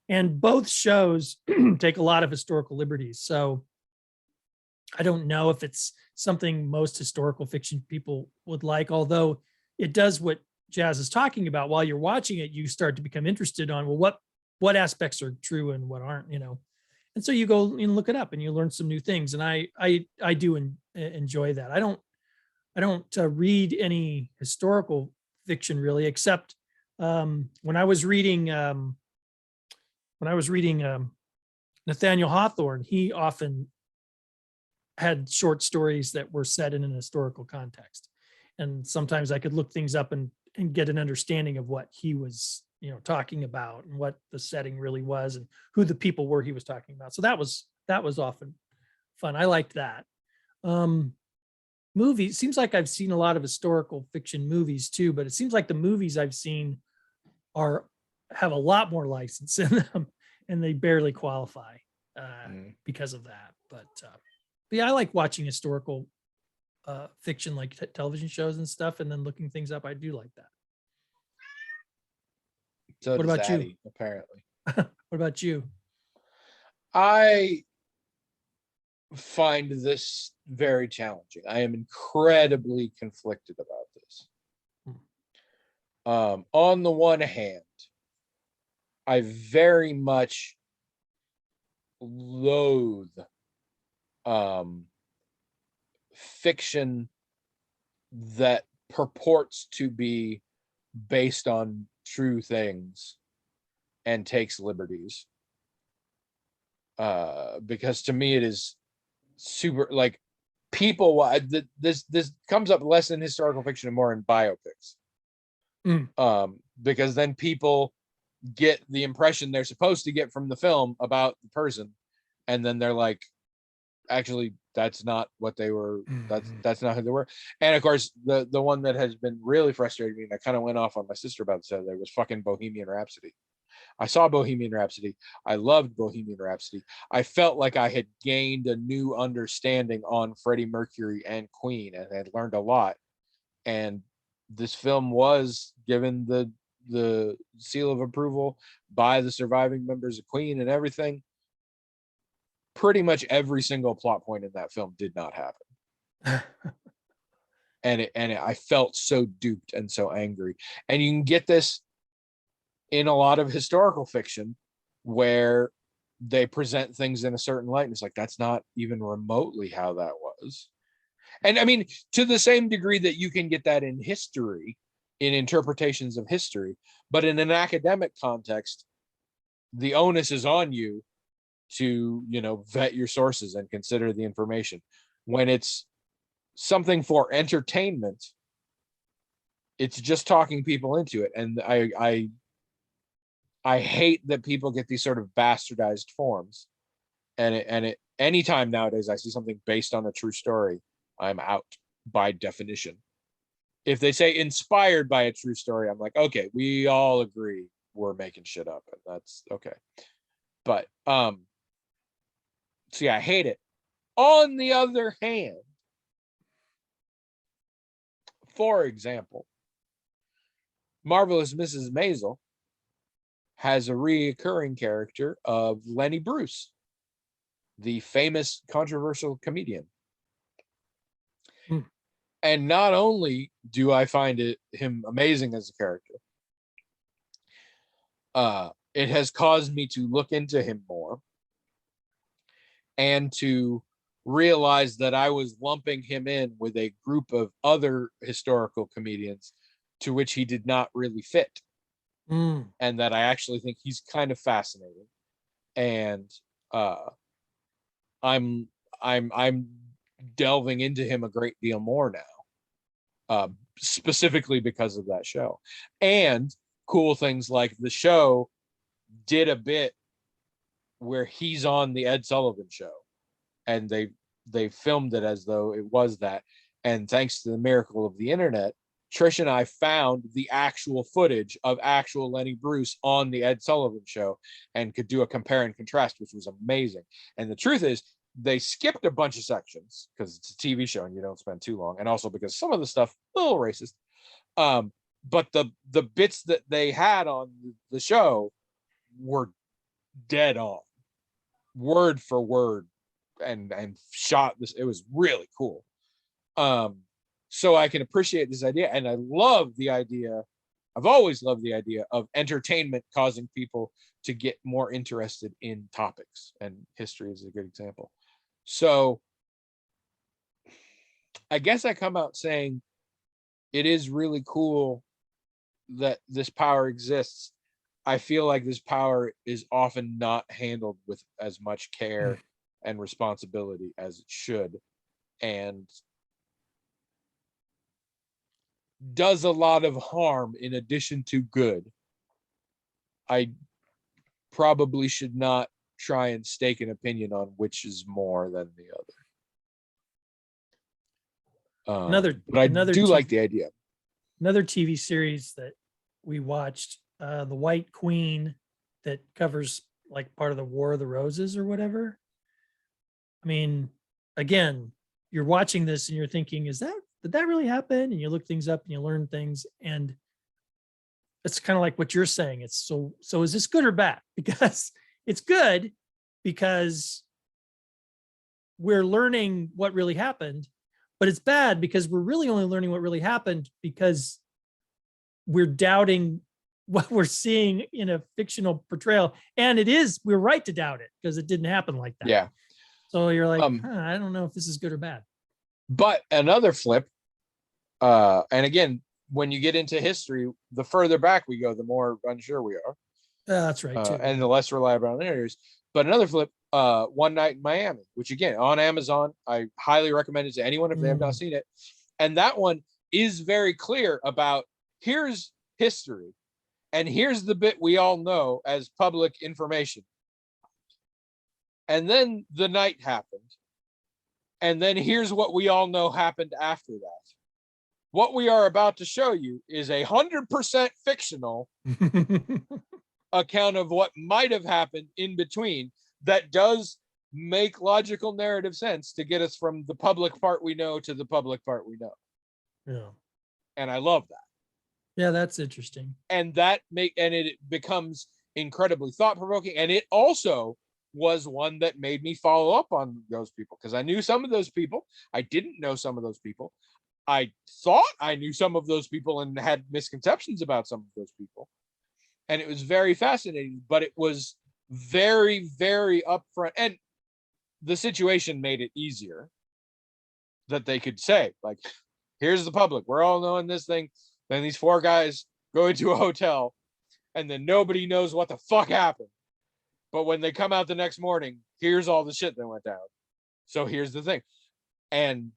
And both shows take a lot of historical liberties. So I don't know if it's something most historical fiction people would like, although it does what Jazz is talking about. While you're watching it, you start to become interested on, well, what aspects are true and what aren't, and so you go and look it up and you learn some new things. And I do enjoy that. I don't read any historical fiction really, except when I was reading Nathaniel Hawthorne, he often had short stories that were set in an historical context. And sometimes I could look things up and get an understanding of what he was, talking about and what the setting really was and who the people were he was talking about. So that was often fun. I liked that. Movies, seems like I've seen a lot of historical fiction movies too, but it seems like the movies I've seen have a lot more license in them. and they barely qualify because of that. But yeah, I like watching historical fiction, like television shows and stuff, and then looking things up. I do like that. So What does about you? Addie, apparently. What about you? I find this very challenging. I am incredibly conflicted about this. On the one hand, I very much loathe fiction that purports to be based on true things and takes liberties. Because to me it is super, like, people, this comes up less in historical fiction and more in biopics. Because then people get the impression they're supposed to get from the film about the person, and then they're like, actually that's not what they were, that's not who they were. And of course the one that has been really frustrating me, and I kind of went off on my sister about this the other day, was fucking Bohemian Rhapsody. I saw Bohemian Rhapsody. I loved Bohemian Rhapsody. I felt like I had gained a new understanding on Freddie Mercury and Queen, and had learned a lot. And this film was given the seal of approval by the surviving members of Queen and everything. Pretty much every single plot point in that film did not happen. and I felt so duped and so angry. And you can get this in a lot of historical fiction where they present things in a certain light, and it's like, that's not even remotely how that was. And I mean, to the same degree that you can get that in history, in interpretations of history, but in an academic context, the onus is on you to, vet your sources and consider the information. When it's something for entertainment, it's just talking people into it. And I hate that people get these sort of bastardized forms. And anytime nowadays I see something based on a true story, I'm out by definition. If they say inspired by a true story, I'm like, okay, we all agree we're making shit up, and that's okay. But so yeah, I hate it. On the other hand, for example, Marvelous Mrs. Maisel has a reoccurring character of Lenny Bruce, the famous controversial comedian. And not only do I find him amazing as a character, it has caused me to look into him more and to realize that I was lumping him in with a group of other historical comedians to which he did not really fit. And that I actually think he's kind of fascinating. And I'm delving into him a great deal more now, specifically because of that show. And cool things like the show did a bit where he's on the Ed Sullivan Show, and they filmed it as though it was that. And thanks to the miracle of the internet, Trish and I found the actual footage of actual Lenny Bruce on the Ed Sullivan Show and could do a compare and contrast, which was amazing. And the truth is, they skipped a bunch of sections because it's a TV show and you don't spend too long, and also because some of the stuff a little racist. But the bits that they had on the show were dead on, word for word, and shot this. It was really cool. So I can appreciate this idea, and I love the idea. I've always loved the idea of entertainment causing people to get more interested in topics, and history is a good example. So I guess I come out saying it is really cool that this power exists. I feel like this power is often not handled with as much care and responsibility as it should, and does a lot of harm in addition to good. I probably should not try and stake an opinion on which is more than the other. But I do like the idea. Another TV series that we watched, The White Queen, that covers like part of the War of the Roses or whatever. I mean, again, you're watching this and you're thinking, did that really happen? And you look things up and you learn things. And it's kind of like what you're saying. It's so is this good or bad? Because it's good because we're learning what really happened, but it's bad because we're really only learning what really happened because we're doubting what we're seeing in a fictional portrayal. And we're right to doubt it because it didn't happen like that. Yeah. So you're like, Um, I don't know if this is good or bad. But another flip, and again, when you get into history, the further back we go, the more unsure we are, That's right too. and the less reliable on narrators. But another flip, One Night in Miami, which again on Amazon, I highly recommend it to anyone if they have not seen it. And that one is very clear about here's history, and here's the bit we all know as public information. And then the night happened. And then here's what we all know happened after that. What we are about to show you is 100% fictional account of what might have happened in between that does make logical narrative sense to get us from the public part we know to the public part we know. Yeah. And I love that. Yeah, that's interesting. And it becomes incredibly thought-provoking. And it also was one that made me follow up on those people because I knew some of those people. I didn't know some of those people. I thought I knew some of those people and had misconceptions about some of those people. And it was very fascinating, but it was very, very upfront. And the situation made it easier that they could say, like, here's the public. We're all knowing this thing. Then these 4 guys go into a hotel and then nobody knows what the fuck happened. But when they come out the next morning, here's all the shit that went down. So here's the thing. And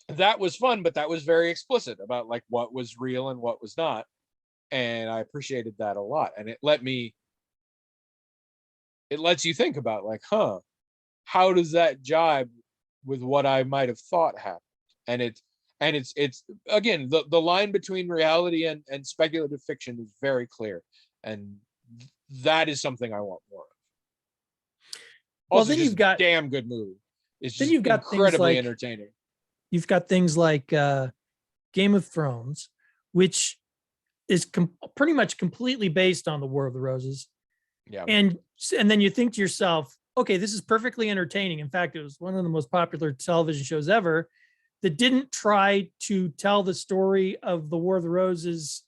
that was fun, but that was very explicit about like what was real and what was not. And I appreciated that a lot. And it lets you think about like, how does that jibe with what I might have thought happened? And it's again, the line between reality and speculative fiction is very clear. And that is something I want more of. Also, well, then you've got damn good movie. It's just you've got incredibly entertaining. You've got things like Game of Thrones, which is pretty much completely based on the War of the Roses. Yeah. And then you think to yourself, okay, this is perfectly entertaining. In fact, it was one of the most popular television shows ever that didn't try to tell the story of the War of the Roses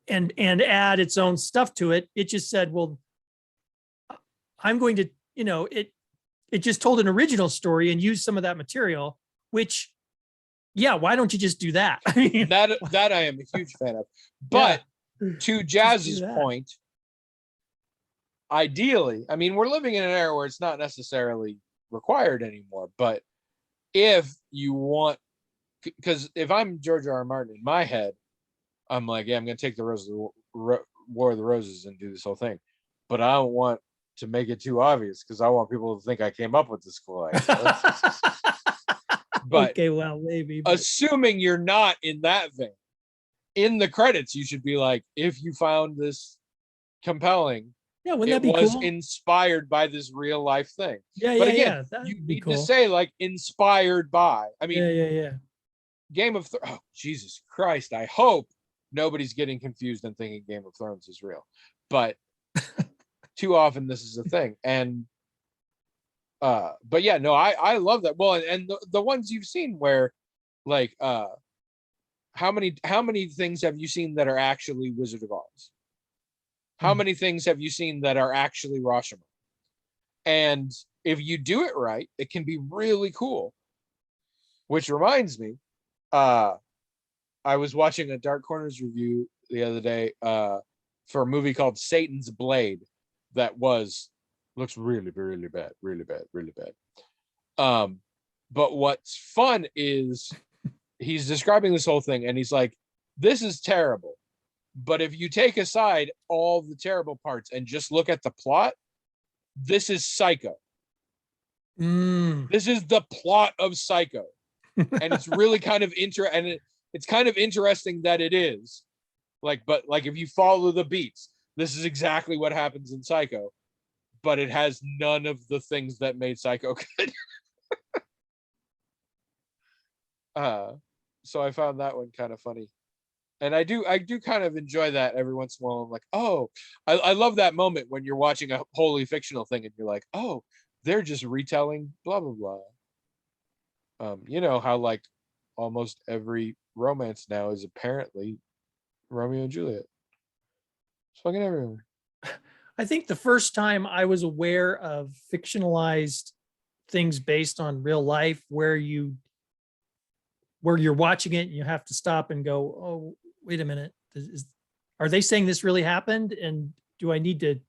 and add its own stuff to it. It just said, well, I'm going to, it just told an original story and used some of that material, which, yeah, why don't you just do that? I mean, that I am a huge fan of. But to Jazz's point, ideally, I mean, we're living in an era where it's not necessarily required anymore, but if you want, because if I'm George R. R. Martin in my head, I'm like, yeah, I'm going to take the War of the Roses and do this whole thing. But I don't want to make it too obvious because I want people to think I came up with this cool idea. But okay, well, maybe. Assuming you're not in that vein, in the credits, you should be like, if you found this compelling, wouldn't that be was cool? Inspired by this real life thing. Yeah, but again, that'd you be need cool. to say like inspired by. I mean, yeah. Game of Thrones. Oh, Jesus Christ! I hope nobody's getting confused and thinking Game of Thrones is real, but too often this is a thing. And but yeah, no, I love that. Well, and the ones you've seen where, like, how many things have you seen that are actually Wizard of Oz? How many things have you seen that are actually Rashomon? And if you do it right, it can be really cool. Which reminds me, I was watching a Dark Corners review the other day for a movie called Satan's Blade that looks really, really bad, really bad, really bad. But what's fun is he's describing this whole thing and he's like, this is terrible. But if you take aside all the terrible parts and just look at the plot, this is Psycho. This is the plot of Psycho. And it's really kind of it's kind of interesting that it is. But if you follow the beats, This is exactly what happens in Psycho, but it has none of the things that made Psycho good. So I found that one kind of funny. And I do kind of enjoy that every once in a while. I'm like, oh, I love that moment when you're watching a wholly fictional thing and you're like, oh, they're just retelling blah blah blah. You know how like almost every romance now is apparently Romeo and Juliet. It's fucking everywhere. I think the first time I was aware of fictionalized things based on real life where you're watching it and you have to stop and go, oh, wait a minute. Are they saying this really happened? And do I need to,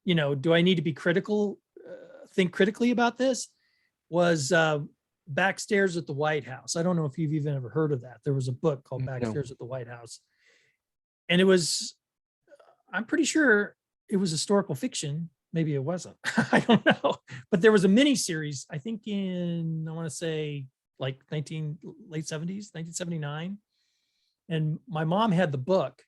do I need to be critical, think critically about this? Was Backstairs at the White House. I don't know if you've even ever heard of that. There was a book called No. Backstairs at the White House. And it was, I'm pretty sure it was historical fiction. Maybe it wasn't. I don't know. But there was a mini series, I think in, I want to say like late 70s, 1979. And my mom had the book.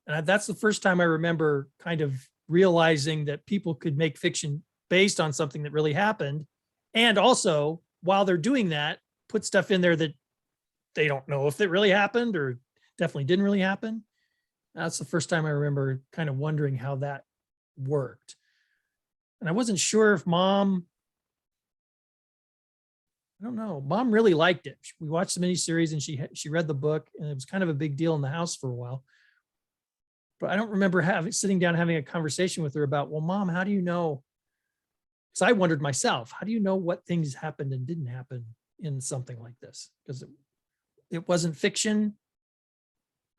And that's the first time I remember kind of realizing that people could make fiction based on something that really happened. And also, while they're doing that, put stuff in there that they don't know if it really happened or definitely didn't really happen. That's the first time I remember kind of wondering how that worked. And I wasn't sure if mom, I don't know, mom really liked it. We watched the miniseries and she read the book, and it was kind of a big deal in the house for a while. But I don't remember sitting down having a conversation with her about, well, mom, how do you know? Because I wondered myself, how do you know what things happened and didn't happen in something like this? Because it wasn't fiction,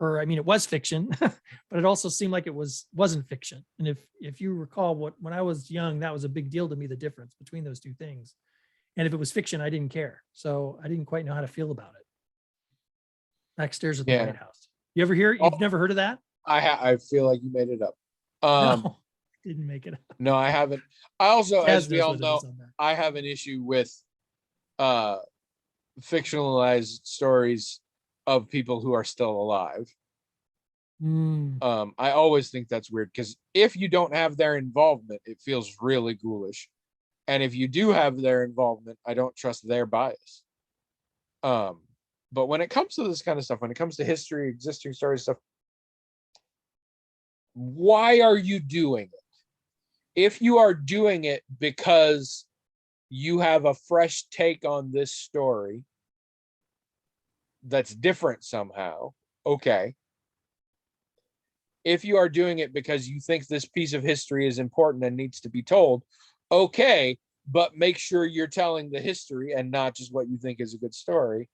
or I mean, it was fiction, but it also seemed like it wasn't fiction. And if you recall, when I was young, that was a big deal to me, the difference between those two things. And if it was fiction, I didn't care, so I didn't quite know how to feel about it. Backstairs at the Yeah. White House. You ever hear? You've never heard of that? I feel like you made it up. No, didn't make it up. No, I haven't. I also, Jaz as we knows all what it know, is on that. I have an issue with uh fictionalized stories of people who are still alive. I always think that's weird because if you don't have their involvement, it feels really ghoulish. And if you do have their involvement, I don't trust their bias. But when it comes to this kind of stuff, when it comes to history, existing stories, stuff, why are you doing it? If you are doing it because you have a fresh take on this story that's different somehow, okay. If you are doing it because you think this piece of history is important and needs to be told, okay, but make sure you're telling the history and not just what you think is a good story.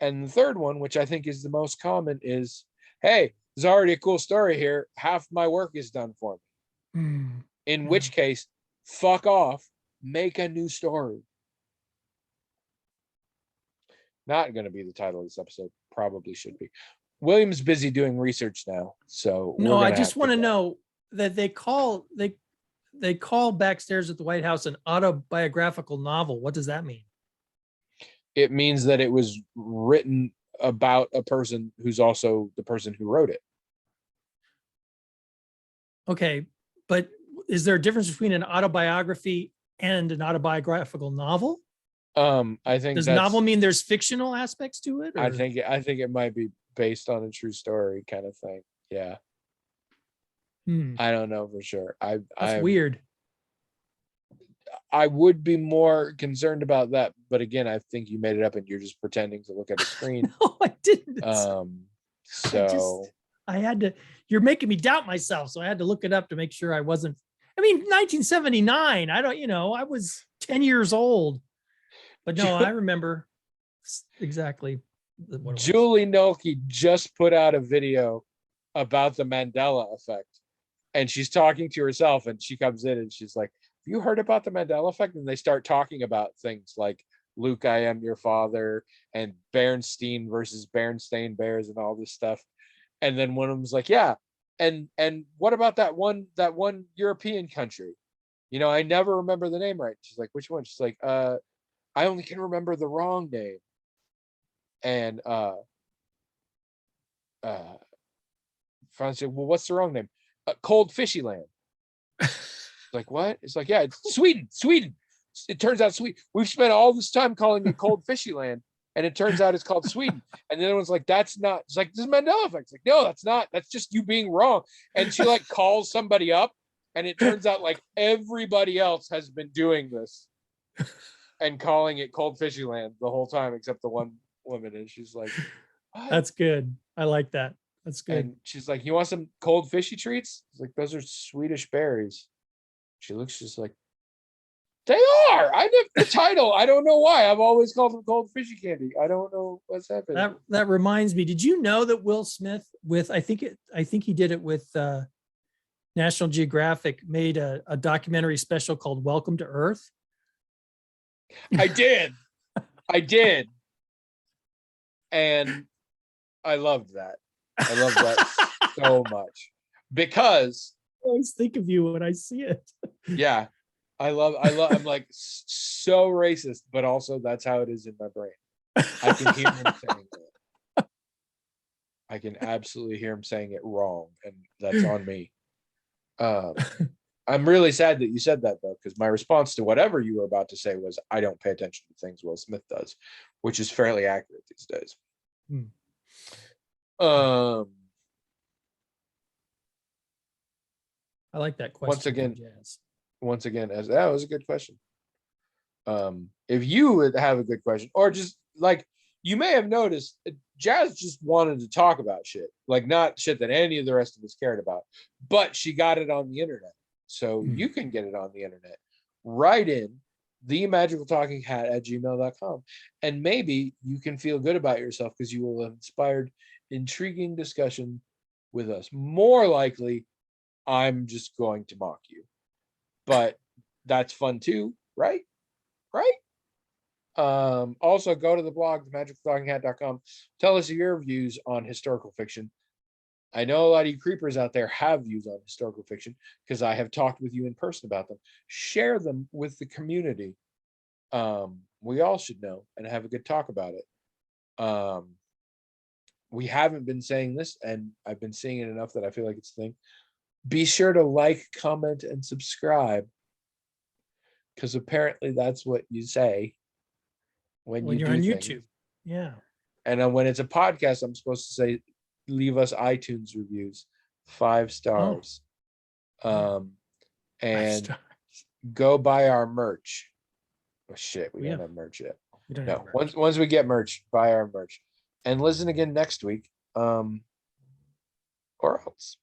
And the third one, which I think is the most common, is, hey, there's already a cool story here. Half my work is done for me. In which case, fuck off, make a new story. Not going to be the title of this episode. Probably should be. William's busy doing research now, so no, I just want to know that they call Backstairs at the White House an autobiographical novel. What does that mean? It means that it was written about a person who's also the person who wrote it. Okay, but is there a difference between an autobiography and an autobiographical novel? I think does novel mean there's fictional aspects to it? Or? I think it might be based on a true story kind of thing. Yeah. I don't know for sure. That's weird. I would be more concerned about that, but again, I think you made it up and you're just pretending to look at a screen. No, I didn't. So I had to. You're making me doubt myself, so I had to look it up to make sure I wasn't. I mean, 1979. I don't. I was 10 years old, but no, I remember exactly. Julie Noki just put out a video about the Mandela effect, and she's talking to herself, and she comes in and she's like, "Have you heard about the Mandela effect?" And they start talking about things like Luke, I Am Your Father, and Bernstein versus Berenstain Bears and all this stuff. And then one of them's like, yeah, and what about that one European country? I never remember the name right. She's like, which one? She's like, I only can remember the wrong name. And finally said, well, what's the wrong name? Cold Fishy Land. Like, what? It's like, yeah, it's Sweden. It turns out Sweden. We've spent all this time calling it Cold Fishy Land, and it turns out it's called Sweden. And the other one's like, that's not. It's like, this is Mandela effect. It's like, no, that's not. That's just you being wrong. And she like calls somebody up, and it turns out like everybody else has been doing this and calling it Cold Fishy Land the whole time, except the one woman. And she's like, what? That's good. I like that. That's good. And she's like, you want some cold fishy treats? It's like, those are Swedish berries. She looks just like, they are. I know the title. I don't know why. I've always called them cold fishy candy. I don't know what's happening. That reminds me. Did you know that Will Smith I think he did it with National Geographic, made a documentary special called Welcome to Earth? I did. And I loved that. I loved that so much because I always think of you when I see it. yeah, I'm like so racist, but also that's how it is in my brain. I can hear him saying it. I can absolutely hear him saying it wrong, and that's on me. I'm really sad that you said that though, because my response to whatever you were about to say was, I don't pay attention to things Will Smith does, which is fairly accurate these days. I like that question. Once again, as that was a good question. If you would have a good question, or just like, you may have noticed, Jazz just wanted to talk about shit, like not shit that any of the rest of us cared about, but she got it on the internet. So you can get it on the internet. Write in themagicaltalkinghat@gmail.com, and maybe you can feel good about yourself because you will have inspired intriguing discussion with us. More likely, I'm just going to mock you, but that's fun too, right? Also go to the blog, themagicaltalkinghat.com. Tell us your views on historical fiction. I know a lot of you creepers out there have views on historical fiction because I have talked with you in person about them. Share them with the community. We all should know and have a good talk about it. We haven't been saying this, and I've been seeing it enough that I feel like it's a thing. Be sure to like, comment, and subscribe, because apparently that's what you say when you're on YouTube. Yeah. And when it's a podcast, I'm supposed to say, leave us iTunes reviews, 5 stars. And 5 stars. Go buy our merch. Oh shit, we don't have merch yet. No, once we get merch, buy our merch. And listen again next week. Or else.